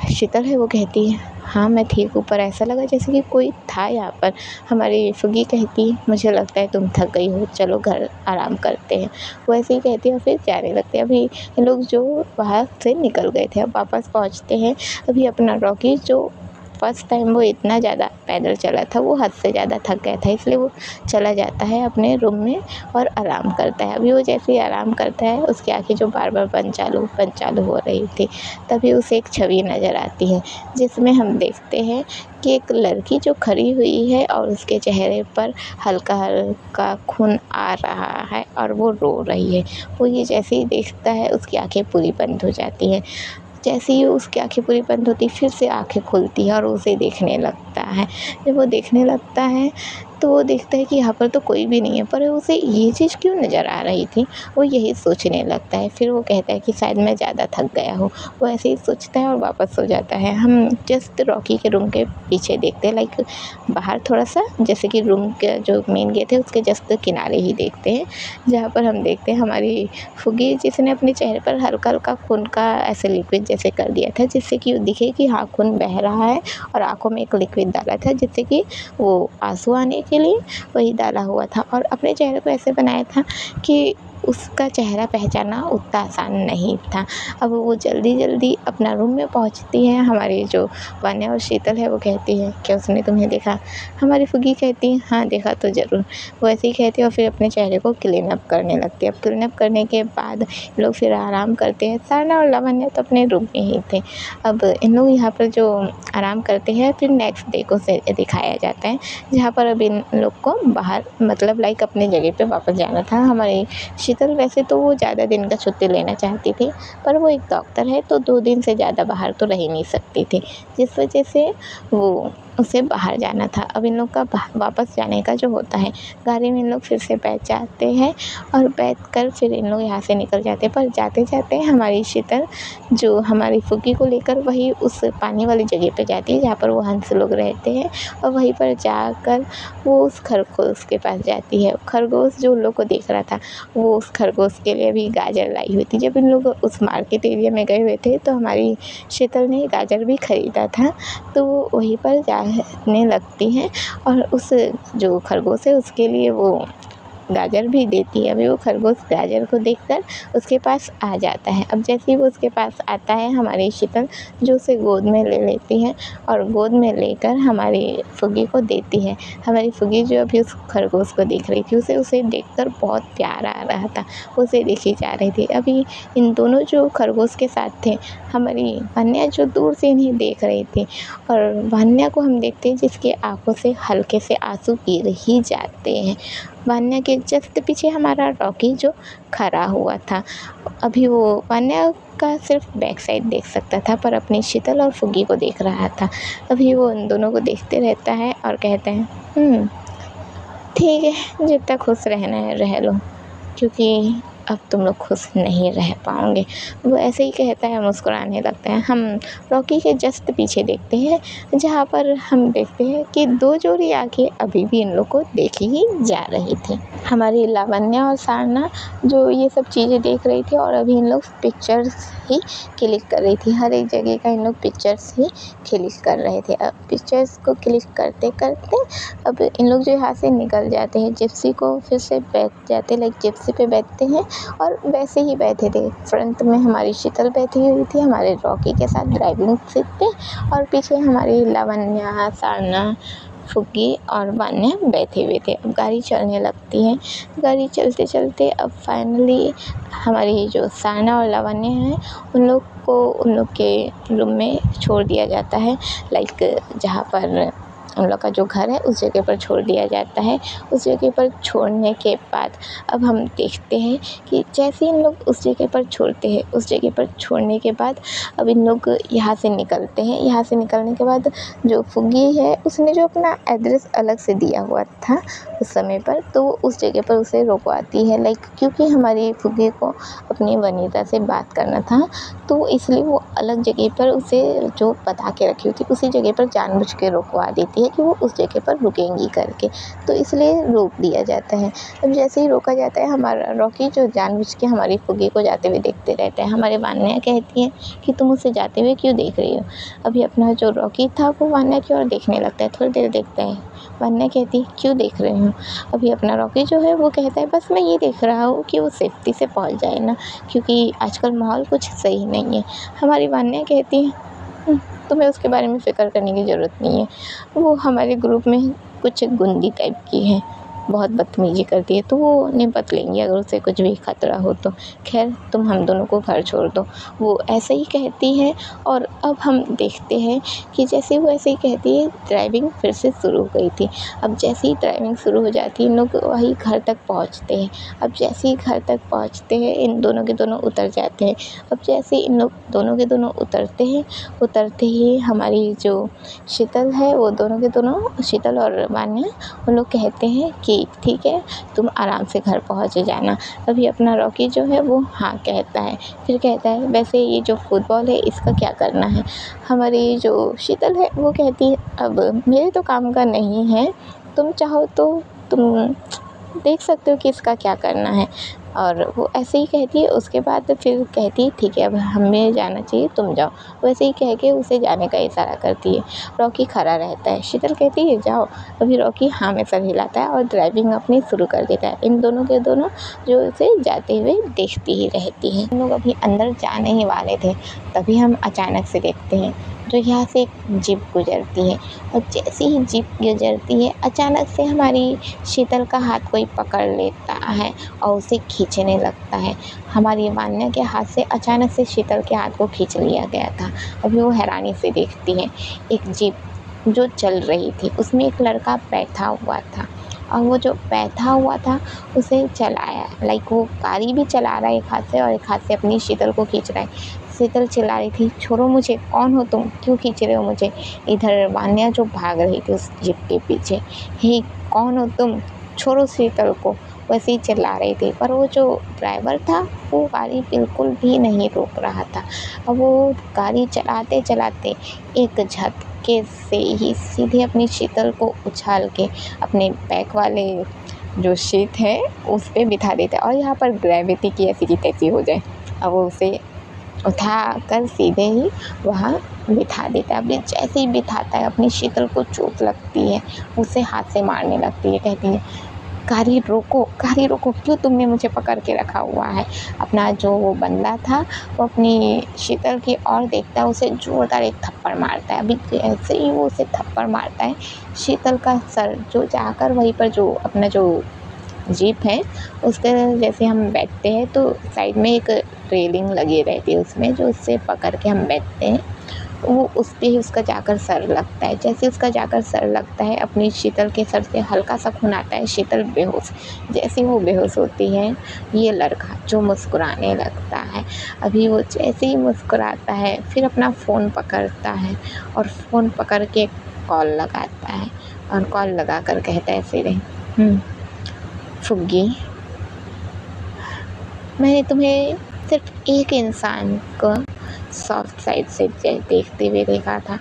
शीतल है वो कहती है, हाँ मैं ठीक हूँ, पर ऐसा लगा जैसे कि कोई था यहाँ पर। हमारी फुग्गी कहती है, मुझे लगता है तुम थक गई हो, चलो घर आराम करते हैं। वो ऐसे ही कहती है और फिर जाने लगते हैं। अभी इन लोग जो वहाँ से निकल गए थे अब वापस पहुँचते हैं। अभी अपना रॉकी जो फर्स्ट टाइम वो इतना ज़्यादा पैदल चला था, वो हद से ज़्यादा थक गया था, इसलिए वो चला जाता है अपने रूम में और आराम करता है। अभी वो जैसे ही आराम करता है उसकी आँखें जो बार बार बंद चालू हो रही थी, तभी उसे एक छवि नज़र आती है जिसमें हम देखते हैं कि एक लड़की जो खड़ी हुई है और उसके चेहरे पर हल्का हल्का खून आ रहा है और वो रो रही है। वो ये जैसे ही देखता है उसकी आँखें पूरी बंद हो जाती हैं। जैसे ही उसकी आँखें पूरी बंद होती फिर से आँखें खुलती है और उसे देखने लगता है। जब वो देखने लगता है तो वो देखता है कि यहाँ पर तो कोई भी नहीं है, पर उसे ये चीज़ क्यों नज़र आ रही थी, वो यही सोचने लगता है। फिर वो कहता है कि शायद मैं ज़्यादा थक गया हूँ। वो ऐसे ही सोचता है और वापस सो जाता है। हम जस्ट रॉकी के रूम के पीछे देखते हैं, लाइक बाहर थोड़ा सा, जैसे कि रूम के जो मेन गेट है उसके जस्ट किनारे ही देखते हैं, जहाँ पर हम देखते हैं हमारी फुग्गी जिसने अपने चेहरे पर हल्का हल्का खून का ऐसे लिक्विड जैसे कर दिया था, जिससे कि दिखे कि हाँ खून बह रहा है, और आँखों में एक लिक्विड डाला था जिससे कि वो आंसू आने के लिए वही डाला हुआ था, और अपने चेहरे को ऐसे बनाया था कि उसका चेहरा पहचानना उतना आसान नहीं था। अब वो जल्दी जल्दी अपना रूम में पहुंचती है। हमारी जो वान्या और शीतल है वो कहती है, क्या उसने तुम्हें देखा? हमारी फुग्गी कहती है, हाँ देखा तो ज़रूर। वो ऐसे ही कहती है और फिर अपने चेहरे को क्लीन अप करने लगती है। अब क्लीन अप करने के बाद लोग फिर आराम करते हैं। सरना और लावण्या तो अपने रूम में ही थे। अब इन लोग यहाँ पर जो आराम करते हैं, फिर नेक्स्ट डे को से दिखाया जाता है, जहाँ पर अब इन लोग को बाहर मतलब लाइक अपने जगह पे वापस जाना था। हमारी शीतल वैसे तो वो ज़्यादा दिन का छुट्टी लेना चाहती थी, पर वो एक डॉक्टर है तो 2 दिन से ज़्यादा बाहर तो रह ही नहीं सकती थी, जिस वजह से वो उसे बाहर जाना था। अब इन लोग का वापस जाने का जो होता है, गाड़ी में इन लोग फिर से बैठ जाते हैं और बैठकर फिर इन लोग यहाँ से निकल जाते हैं। पर जाते-जाते हमारी शीतल जो हमारी फुग्गी को लेकर वही उस पानी वाली जगह पे जाती है जहाँ पर वो हंस लोग रहते हैं, और वहीं पर जाकर वो उस खरगोश के पास जाती है। खरगोश जो उन लोग को देख रहा था, वो उस खरगोश के लिए भी गाजर लाई हुई थी। जब इन लोग उस मार्केट एरिया में गए हुए थे तो हमारी शीतल ने गाजर भी खरीदा था, तो वो वहीं पर जाने लगती हैं और उस जो खरगोश है उसके लिए वो गाजर भी देती है। अभी वो खरगोश गाजर को देखकर उसके पास आ जाता है। अब जैसे ही वो उसके पास आता है, हमारी शीतल जो उसे गोद में ले लेती है और गोद में लेकर हमारी फुग्गी को देती है। हमारी फुग्गी जो अभी उस खरगोश को देख रही थी, उसे देखकर बहुत प्यार आ रहा था, उसे देखी जा रही थी। अभी इन दोनों जो खरगोश के साथ थे, हमारी वन्या जो दूर से इन्हें देख रही थी, और वन्या को हम देखते हैं जिसकी आँखों से हल्के से आंसू गिर ही जाते हैं। वन्या के जस्ट पीछे हमारा रॉकी जो खड़ा हुआ था। अभी वो वन्या का सिर्फ बैक साइड देख सकता था, पर अपनी शीतल और फुग्गी को देख रहा था। अभी वो उन दोनों को देखते रहता है और कहते हैं ठीक है, जितना खुश रहना है रह लो, क्योंकि अब तुम लोग खुश नहीं रह पाओगे। वो ऐसे ही कहता है, मुस्कुराने लगता है। हम रॉकी के जस्ट पीछे देखते हैं, जहाँ पर हम देखते हैं कि दो जोड़ी आँखें अभी भी इन लोग को देखी ही जा रही थी। हमारी लावण्या और सारना जो ये सब चीज़ें देख रही थी, और अभी इन लोग पिक्चर्स ही क्लिक कर रही थी। हर एक जगह का इन लोग पिक्चर्स ही क्लिक कर रहे थे। अब पिक्चर्स को क्लिक करते करते अब इन लोग जो यहाँ से निकल जाते हैं, जिप्सी को फिर से बैठ जाते, लाइक जिप्सी पे बैठते हैं और वैसे ही बैठे थे। फ्रंट में हमारी शीतल बैठी हुई थी हमारे रॉकी के साथ ड्राइविंग सीट पे, और पीछे हमारी लावण्या, सारना, फुग्गी और वन्या बैठे हुए थे। अब गाड़ी चलने लगती है। गाड़ी चलते चलते अब फाइनली हमारी जो सारना और लावण्या हैं, उन लोग को उन लोग के रूम में छोड़ दिया जाता है, लाइक जहाँ पर उन लोग का जो घर है उस जगह पर छोड़ दिया जाता है। उस जगह पर छोड़ने के बाद अब हम देखते हैं कि जैसे इन लोग उस जगह पर छोड़ते हैं, उस जगह पर छोड़ने के बाद अब इन लोग यहाँ से निकलते हैं। यहाँ से निकलने के बाद जो फुग्गी है उसने जो अपना एड्रेस अलग से दिया हुआ था उस समय पर, तो उस जगह पर उसे रोकवाती है, लाइक क्योंकि हमारी फुग्गी को अपनी वनीता से बात करना था, तो इसलिए वो अलग जगह पर उसे जो बता के रखी हुई थी उसी जगह पर जानबूझ के रोकवा देती है कि वो उस जगह पर रुकेंगी करके, तो इसलिए रोक दिया जाता है। अब जैसे ही रोका जाता है, हमारा रॉकी जो जानबूझ के हमारी फुग्गी को जाते हुए देखते रहता है। हमारे वन्या कहती है कि तुम उसे जाते हुए क्यों देख रही हो। अभी अपना जो रॉकी था वो वन्या की ओर देखने लगता है, थोड़ी देर देखता है। वन्या कहती है क्यों देख रहे हो। अभी अपना रॉकी जो है वो कहता है बस मैं ये देख रहा हूँ कि वो सेफ्टी से पहुँच जाए ना, क्योंकि आजकल माहौल कुछ सही नहीं है। हमारी वन्या कहती है तुम्हें उसके बारे में फ़िक्र करने की ज़रूरत नहीं है, वो हमारे ग्रुप में कुछ गुंडी टाइप की है, बहुत बदतमीज़ी करती है, तो वो निपट लेंगी अगर उसे कुछ भी खतरा हो तो। खैर तुम हम दोनों को घर छोड़ दो, वो ऐसे ही कहती है। और अब हम देखते हैं कि जैसे वो ऐसे ही कहती है, ड्राइविंग फिर से शुरू हो गई थी। अब जैसे ही ड्राइविंग शुरू हो जाती है, इन लोग वही घर तक पहुँचते हैं। अब जैसे ही घर तक पहुँचते हैं, इन दोनों के दोनों उतर जाते हैं। अब जैसे इन लोग दोनों के दोनों उतरते हैं, उतरते ही हमारी जो शीतल है, वो दोनों के दोनों शीतल और वन्या उन लोग कहते हैं कि ठीक है तुम आराम से घर पहुँच जाना। अभी अपना रॉकी जो है वो हाँ कहता है, फिर कहता है वैसे ये जो फुटबॉल है इसका क्या करना है। हमारी जो शीतल है वो कहती है अब मेरे तो काम का नहीं है, तुम चाहो तो तुम देख सकते हो कि इसका क्या करना है। और वो ऐसे ही कहती है। उसके बाद फिर कहती है ठीक है अब हमें जाना चाहिए, तुम जाओ। वैसे ही कह के उसे जाने का इशारा करती है। रॉकी खड़ा रहता है। शीतल कहती है जाओ। अभी रॉकी हाँ में सर हिलाता है और ड्राइविंग अपनी शुरू कर देता है। इन दोनों के दोनों जो उसे जाते हुए देखती ही रहती हैं। हम लोग अभी अंदर जाने ही वाले थे, तभी हम अचानक से देखते हैं जो यहाँ से एक जीप गुजरती है। और जैसे ही जीप गुजरती है, अचानक से हमारी शीतल का हाथ कोई पकड़ लेता है और उसे खींचने लगता है। हमारी वन्या के हाथ से अचानक से शीतल के हाथ को खींच लिया गया था। अभी वो हैरानी से देखती है, एक जीप जो चल रही थी उसमें एक लड़का बैठा हुआ था और वो जो बैठा हुआ था उसे चलाया, लाइक वो गाड़ी भी चला रहा है एक हाथ से और एक हाथ से अपनी शीतल को खींच रहा है। शीतल चिल्ला रही थी, छोड़ो मुझे, कौन हो तुम, क्यों खींच रहे हो मुझे। इधर वान्या जो भाग रही थी उस जीप के पीछे, हे कौन हो तुम, छोड़ो शीतल को, वैसे ही चिल्ला रही थी। पर वो जो ड्राइवर था वो गाड़ी बिल्कुल भी नहीं रोक रहा था। अब वो गाड़ी चलाते चलाते एक झटके से ही सीधे अपनी शीतल को उछाल के अपने बैक वाले जो सीट है उस पे बिठा देता है, और यहाँ पर ग्रेविटी की ऐसी की तैसी हो जाए। अब वो उसे उठा कर सीधे ही वहाँ बिठा देता है। अब जैसे ही बिठाता है अपनी शीतल को चोट लगती है, उसे हाथ से मारने लगती है, कहती है गाड़ी रोको, गाड़ी रोको, क्यों तुमने मुझे पकड़ के रखा हुआ है। अपना जो वो बंदा था वो अपनी शीतल की ओर देखता है, उसे जोरदार एक थप्पड़ मारता है। अभी जैसे ही वो उसे थप्पड़ मारता है, शीतल का सर जो जाकर वहीं पर जो अपना जो जीप है उसके जैसे हम बैठते हैं तो साइड में एक रेलिंग लगी रहती है उसमें, जो उससे पकड़ के हम बैठते हैं, वो उस पे ही उसका जाकर सर लगता है। जैसे उसका जाकर सर लगता है, अपनी शीतल के सर से हल्का सा खून आता है, शीतल बेहोश। जैसे वो बेहोश होती है, ये लड़का जो मुस्कुराने लगता है। अभी वो जैसे ही मुस्कुराता है फिर अपना फ़ोन पकड़ता है और फ़ोन पकड़ के कॉल लगाता है, और कॉल लगा कर कहता है सीधे, फुग्गी, मैंने तुम्हें सिर्फ एक इंसान को सॉफ्ट साइड से देखते हुए देखा था,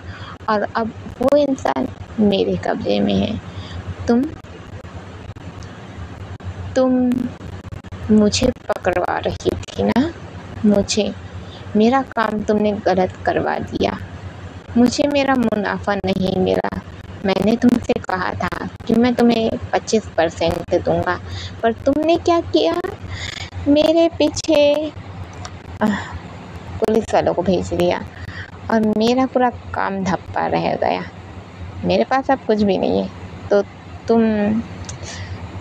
और अब वो इंसान मेरे कब्जे में है। तुम मुझे पकड़वा रही थी ना, मेरा काम तुमने गलत करवा दिया। मुझे मेरा मुनाफा नहीं मिला। मैंने तुमसे कहा था कि मैं तुम्हें 25% दूंगा, पर तुमने क्या किया, मेरे पीछे पुलिस वालों को भेज दिया और मेरा पूरा काम धप्पा रह गया। मेरे पास अब कुछ भी नहीं है। तो तुम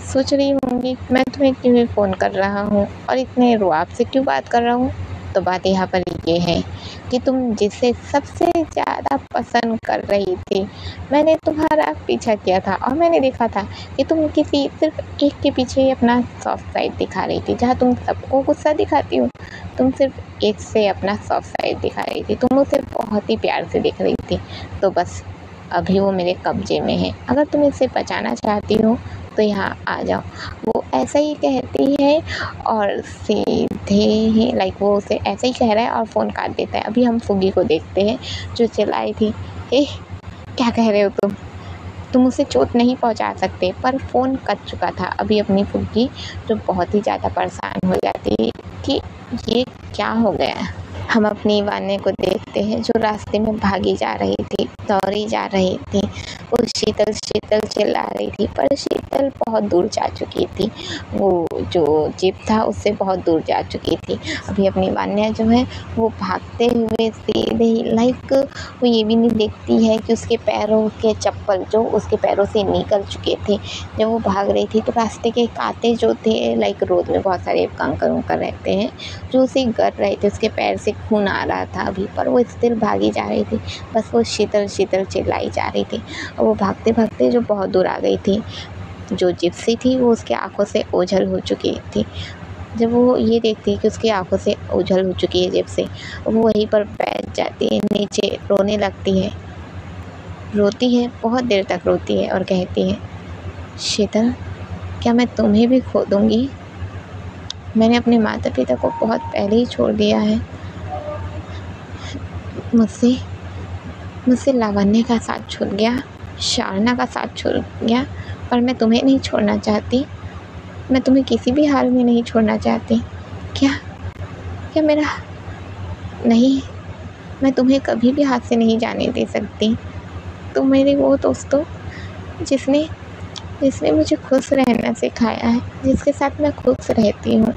सोच रही होंगी मैं तुम्हें क्यों फ़ोन कर रहा हूँ और इतने रुआब से क्यों बात कर रहा हूँ। तो बात यहाँ पर ये है कि तुम जिसे सबसे ज़्यादा पसंद कर रही थी, मैंने तुम्हारा पीछा किया था और मैंने देखा था कि तुम किसी सिर्फ एक के पीछे ही अपना सॉफ्ट साइड दिखा रही थी। जहाँ तुम सबको गुस्सा दिखाती हो, तुम सिर्फ एक से अपना सॉफ्ट साइड दिखा रही थी। तुम उसे बहुत ही प्यार से देख रही थी। तो बस अभी वो मेरे कब्जे में है। अगर तुम इसे बचाना चाहती हो तो यहाँ आ जाओ। वो ऐसा ही कहती है और सीधे ही लाइक वो उसे ऐसा ही कह रहा है और फ़ोन काट देता है। अभी हम फुग्गी को देखते हैं जो चिल्लाई थी, क्या कह रहे हो तुम उसे चोट नहीं पहुंचा सकते। पर फ़ोन कट चुका था। अभी अपनी फुग्गी जो बहुत ही ज़्यादा परेशान हो जाती है कि ये क्या हो गया। हम अपनी वान्या को देखते हैं जो रास्ते में भागी जा रही थी, दौड़ी जा रही थी। वो शीतल चिल्ला रही थी, पर शीतल बहुत दूर जा चुकी थी। वो जो जीप था उससे बहुत दूर जा चुकी थी। अभी अपनी वान्या जो है वो भागते हुए सीधे ही लाइक वो ये भी नहीं देखती है कि उसके पैरों के चप्पल जो उसके पैरों से निकल चुके थे। जब वो भाग रही थी तो रास्ते के कांटे जो थे, लाइक रोड में बहुत सारे कंकर रहते हैं जो उसे गड़ रहे थे, उसके पैर से खून आ रहा था अभी, पर वो स्टिल भागी जा रही थी। बस वो शीतल चिल्लाई जा रही थी और वो भागते भागते जो बहुत दूर आ गई थी। जो जिप्सी थी वो उसके आंखों से ओझल हो चुकी थी। जब वो ये देखती है कि उसकी आंखों से ओझल हो चुकी है जिप्सी, वो वहीं पर बैठ जाती है, नीचे रोने लगती है, रोती है, बहुत देर तक रोती है और कहती है, शीतल, क्या मैं तुम्हें भी खो दूँगी। मैंने अपने माता पिता को बहुत पहले ही छोड़ दिया है। मुझसे लावण्य का साथ छूट गया, शारना का साथ छूट गया, पर मैं तुम्हें नहीं छोड़ना चाहती। मैं तुम्हें किसी भी हाल में नहीं छोड़ना चाहती। क्या मेरा नहीं, मैं तुम्हें कभी भी हाथ से नहीं जाने दे सकती। तुम मेरे वो दोस्तों जिसने मुझे खुश रहना सिखाया है, जिसके साथ मैं खुश रहती हूँ,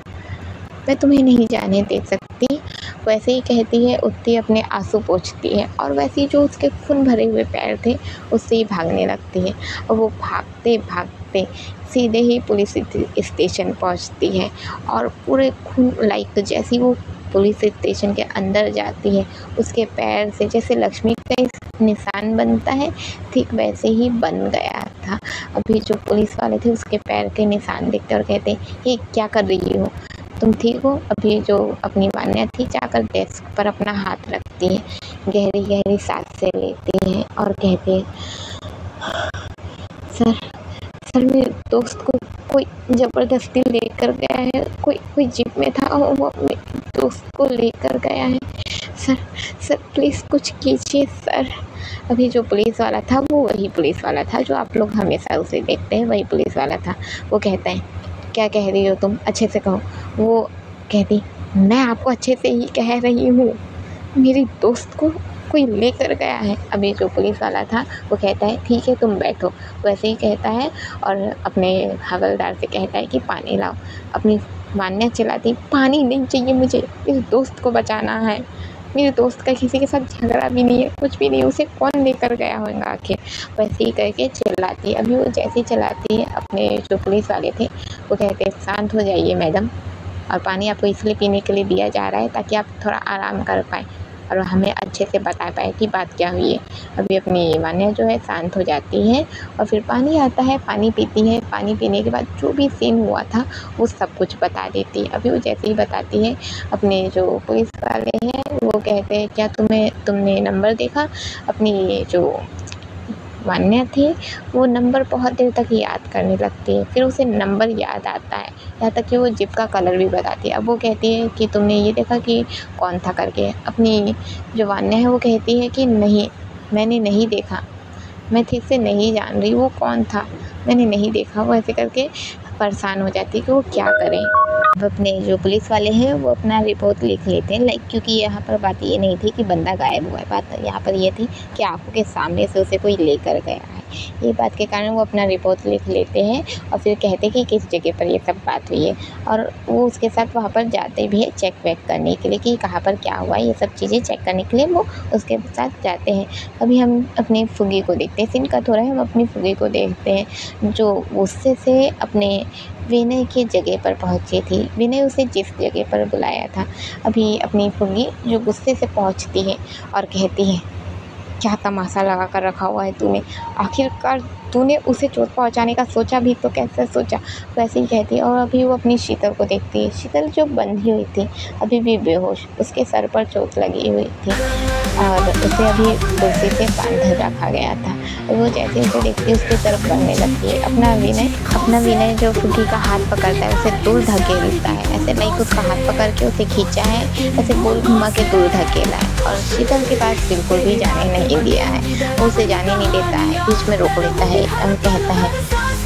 मैं तुम्हें नहीं जाने दे सकती। वैसे ही कहती है, उठती अपने आंसू पोंछती है और वैसे ही जो उसके खून भरे हुए पैर थे उससे ही भागने लगती है। और वो भागते भागते सीधे ही पुलिस स्टेशन पहुंचती है और पूरे खून लाइक जैसी वो पुलिस स्टेशन के अंदर जाती है, उसके पैर से जैसे लक्ष्मी का निशान बनता है ठीक वैसे ही बन गया था। अभी जो पुलिस वाले थे उसके पैर के निशान दिखते और कहते, ये क्या कर रही हो, तुम ठीक हो? अभी जो अपनी मान्या थी जाकर डेस्क पर अपना हाथ रखती है, गहरी गहरी सांसें लेती है और कहते, सर सर मेरे दोस्त को कोई ज़बरदस्ती लेकर गया है, कोई जीप में था और वो मेरे दोस्त को लेकर गया है। सर सर प्लीज़ कुछ कीजिए सर। अभी जो पुलिस वाला था वो वही पुलिस वाला था जो आप लोग हमेशा उसे देखते हैं, वही पुलिस वाला था। वो कहता है, क्या कह रही हो तुम, अच्छे से कहो। वो कहती, मैं आपको अच्छे से ही कह रही हूँ, मेरी दोस्त को कोई लेकर गया है। अभी जो पुलिस वाला था वो कहता है, ठीक है तुम बैठो, वैसे ही कहता है और अपने हवलदार से कहता है कि पानी लाओ। अपनी मान्या चिल्लाती, पानी नहीं चाहिए मुझे, मेरे दोस्त को बचाना है, मेरे दोस्त का किसी के साथ झगड़ा भी नहीं है, कुछ भी नहीं, उसे कौन लेकर गया होगा आखिर। वैसे ही करके चिल्लाती है। अभी वो जैसे ही चिल्लाती है, अपने जो पुलिस वाले थे वो कहते, शांत हो जाइए मैडम, और पानी आपको इसलिए पीने के लिए दिया जा रहा है ताकि आप थोड़ा आराम कर पाएँ और हमें अच्छे से बता पाए कि बात क्या हुई है। अभी अपनी मान्या जो है शांत हो जाती है और फिर पानी आता है, पानी पीती है। पानी पीने के बाद जो भी सीन हुआ था वो सब कुछ बता देती है। अभी वो जैसे ही बताती है, अपने जो पुलिस वाले हैं वो कहते हैं, क्या तुमने नंबर देखा? अपनी जो मान्या थी वो नंबर बहुत देर तक याद करने लगती है, फिर उसे नंबर याद आता है, यहाँ तक कि वो जिप का कलर भी बताती है। अब वो कहती है कि तुमने ये देखा कि कौन था करके। अपनी जो मान्या है वो कहती है कि नहीं, मैंने नहीं देखा, मैं ठीक से नहीं जान रही वो कौन था, मैंने नहीं देखा। वो ऐसे करके परेशान हो जाती है कि वो क्या करें। अब अपने जो पुलिस वाले हैं वो अपना रिपोर्ट लिख लेते हैं, क्योंकि यहाँ पर बात ये नहीं थी कि बंदा गायब हुआ है, बात यहाँ पर ये थी कि आंखों के सामने से उसे कोई लेकर गया है। ये बात के कारण वो अपना रिपोर्ट लिख लेते हैं और फिर कहते हैं कि किस जगह पर ये सब बात हुई है, और वो उसके साथ वहाँ पर जाते भी है चेक वेक करने के लिए कि कहाँ पर क्या हुआ, ये सब चीज़ें चेक करने के लिए वो उसके साथ जाते हैं। अभी हम अपने फुगी को देखते हैं, सीन कट हो रहा है, हम अपनी फुगी को देखते हैं जो गुस्से से अपने विनय की जगह पर पहुंची थी। विनय उसे जिस जगह पर बुलाया था, अभी अपनी फुगी जो गुस्से से पहुंचती है और कहती है, क्या तमाशा लगा कर रखा हुआ है तूने, आखिरकार तूने उसे चोट पहुंचाने का सोचा भी तो कैसे सोचा। वैसे ही कहती है। और अभी वो अपनी शीतल को देखती है, शीतल जो बंधी हुई थी अभी भी बेहोश, उसके सर पर चोट लगी हुई थी और उसे अभी कुर्सी से बांध रखा गया था। और वो जैसे उसे देखती है उसकी तरफ बढ़ने लगती है। अपना विनय जो फुगी का हाथ पकड़ता है उसे दूर धकेलता है, ऐसे लाइक उसका हाथ पकड़ के उसे खींचा है, ऐसे गोल घुमा के दूर धकेला है और शीतल के पास बिल्कुल भी जाने नहीं दिया है। वो उसे जाने नहीं देता है, बीच में रोक लेता है और कहता है,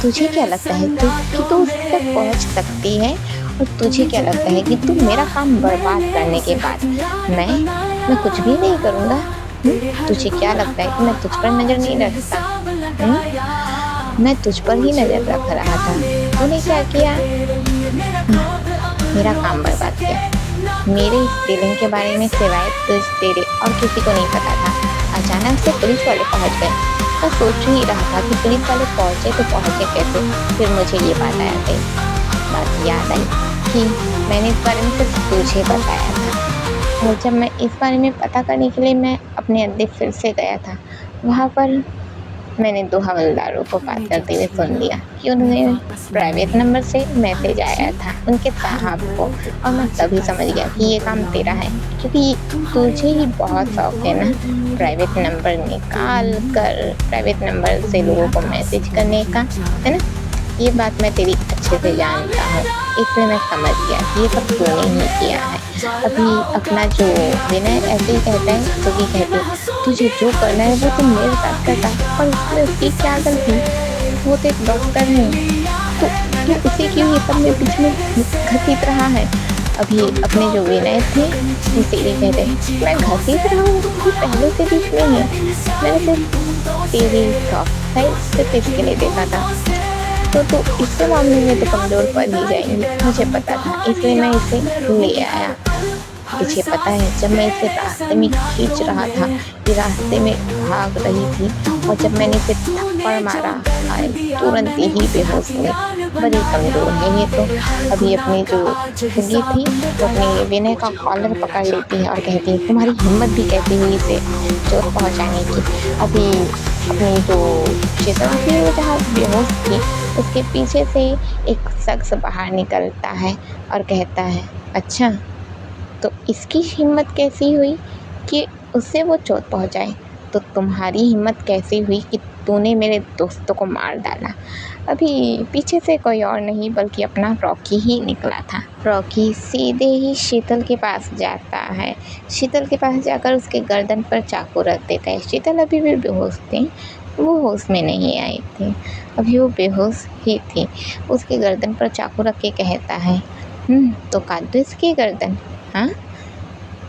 तुझे क्या लगता है कि तू उस तक पहुँच सकती है, और तुझे क्या लगता है कि तू मेरा काम बर्बाद करने के बाद मैं कुछ भी नहीं करूँगा? तुझे क्या लगता है कि मैं तुझ पर नज़र नहीं रखता? मैं तुझ पर ही नज़र रख रहा था, तूने क्या किया? मेरा काम बर्बाद किया। मेरे इस फीलिंग के बारे में सिवाय तेरे और किसी को नहीं पता था। अचानक से पुलिस वाले पहुंच गए। मैं सोच ही रहा था कि पुलिस वाले पहुंचे तो पहुंचे कैसे। फिर मुझे ये बात याद आई कि मैंने इस बारे में सिर्फ तुझे बताया था, और जब मैं इस बारे में पता करने के लिए मैं अपने अड्डे फिर से गया था, वहाँ पर मैंने 2 हवलदारों को बात करते हुए सुन लिया कि उन्होंने प्राइवेट नंबर से मैसेज आया था उनके साहब को, और मैं तभी समझ गया कि ये काम तेरा है, क्योंकि तुझे ही बहुत शौक है ना प्राइवेट नंबर निकाल कर प्राइवेट नंबर से लोगों को मैसेज करने का, है ना। ये बात मैं तेरी अच्छे से जानता हूँ, इसलिए मैं समझ गया कि ये सब तूने ही किया है। अभी अपना जो विनय ऐसे ही कहता है, तो भी कहते हैं, तुझे जो करना है वो तुम मेरे साथ करता, और उसमें उसकी क्या गलती, वो तो एक डॉक्टर है, तो उसे क्यों ये सब में बीच में घसीट रहा है। अभी अपने जो विनय थे उसे ये कहते हैं, मैं घसीट रहा हूँ, पहले से बीच में है, मैंने सिर्फ तेरी सॉफ्ट साइड सिर्फ इसके लिए देखा था, तो इसके मामले में तो कमज़ोर पड़ ही जाएंगी, मुझे पता था, इसलिए मैं इसे ले आया। तुझे पता है जब मैं इसे रास्ते में खींच रहा था, ये रास्ते में भाग रही थी, और जब मैंने इसे थप्पड़ मारा, आए तुरंत ही बेहोश हुए। बड़ी कमज़ोर है ये तो। अभी अपनी जो फुग्गी थी वो अपने विनय का कॉलर पकड़ लेती है और कहती है, तुम्हारी हिम्मत भी कैसी हुई इसे चोट पहुँचाने की। अभी अपनी जो शीतल थी वो जहाँ बेहोश थी उसके पीछे से एक शख्स बाहर निकलता है और कहता है, अच्छा तो इसकी हिम्मत कैसी हुई कि उससे वो चोट पहुँचाए, तो तुम्हारी हिम्मत कैसी हुई कि तूने मेरे दोस्तों को मार डाला। अभी पीछे से कोई और नहीं बल्कि अपना रॉकी ही निकला था। रॉकी सीधे ही शीतल के पास जाता है। शीतल के पास जाकर उसके गर्दन पर चाकू रख देता है। शीतल अभी भी बेहोश थी, वो होश में नहीं आई थी, अभी वो बेहोश ही थी। उसके गर्दन पर चाकू रख के कहता है, तो काट दो इसकी गर्दन। हाँ,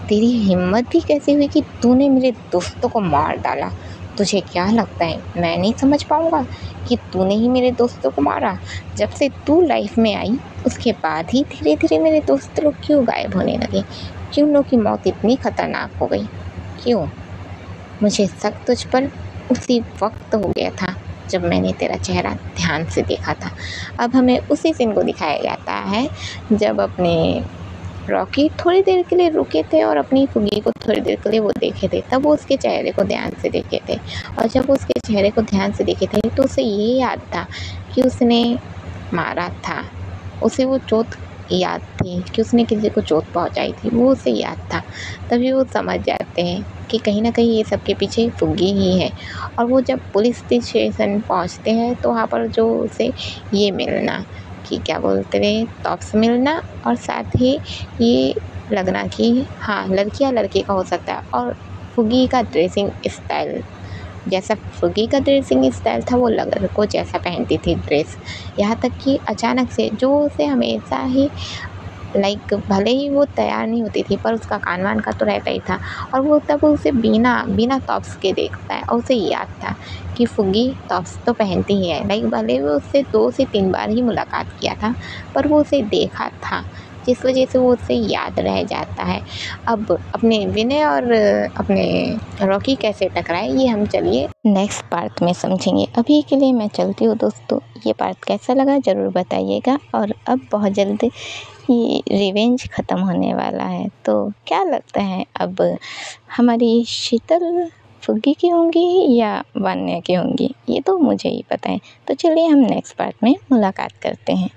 तेरी हिम्मत भी कैसी हुई कि तूने मेरे दोस्तों को मार डाला। तुझे क्या लगता है मैं नहीं समझ पाऊँगा कि तूने ही मेरे दोस्तों को मारा? जब से तू लाइफ में आई उसके बाद ही धीरे धीरे मेरे दोस्त लोग क्यों गायब होने लगे? क्यों लोग की मौत इतनी ख़तरनाक हो गई? क्यों? मुझे शक तुझ पर उसी वक्त हो गया था जब मैंने तेरा चेहरा ध्यान से देखा था। अब हमें उसी सीन को दिखाया जाता है जब अपने रॉकी थोड़ी देर के लिए रुके थे और अपनी फुग्गी को थोड़ी देर के लिए वो देखे थे। तब वो उसके चेहरे को ध्यान से देखे थे और जब वो उसके चेहरे को ध्यान से देखे थे तो उसे ये याद था कि उसने मारा था। उसे वो चोट याद थी कि उसने किसी को चोट पहुंचाई थी, वो उसे याद था। तभी वो समझ जाते हैं कि कहीं ना कहीं ये सब के पीछे फुग्गी ही है। और वो जब पुलिस स्टेशन पहुंचते हैं तो वहाँ पर जो उसे ये मिलना कि क्या बोलते थे, टॉप्स मिलना और साथ ही ये लगना कि हाँ लड़कियां लड़के का हो सकता है। और फुग्गी का ड्रेसिंग स्टाइल, जैसा फुग्गी का ड्रेसिंग स्टाइल था वो लड़कों जैसा पहनती थी ड्रेस। यहाँ तक कि अचानक से जो उसे हमेशा ही भले ही वो तैयार नहीं होती थी पर उसका कान वान का तो रहता ही था। और वो तब उसे बिना टॉप्स के देखता है और उसे याद था कि फुग्गी टॉप्स तो पहनती ही है। भले वो उससे 2 से 3 बार ही मुलाकात किया था पर वो उसे देखा था, जिस वजह से वो उससे याद रह जाता है। अब अपने विनय और अपने रॉकी कैसे टकराए ये हम चलिए नेक्स्ट पार्ट में समझेंगे। अभी के लिए मैं चलती हूँ दोस्तों, ये पार्ट कैसा लगा ज़रूर बताइएगा। और अब बहुत जल्द ये रिवेंज ख़त्म होने वाला है, तो क्या लगता है अब हमारी शीतल फुग्गी की होंगी या वान्या की होंगी, ये तो मुझे ही पता है। तो चलिए हम नेक्स्ट पार्ट में मुलाकात करते हैं।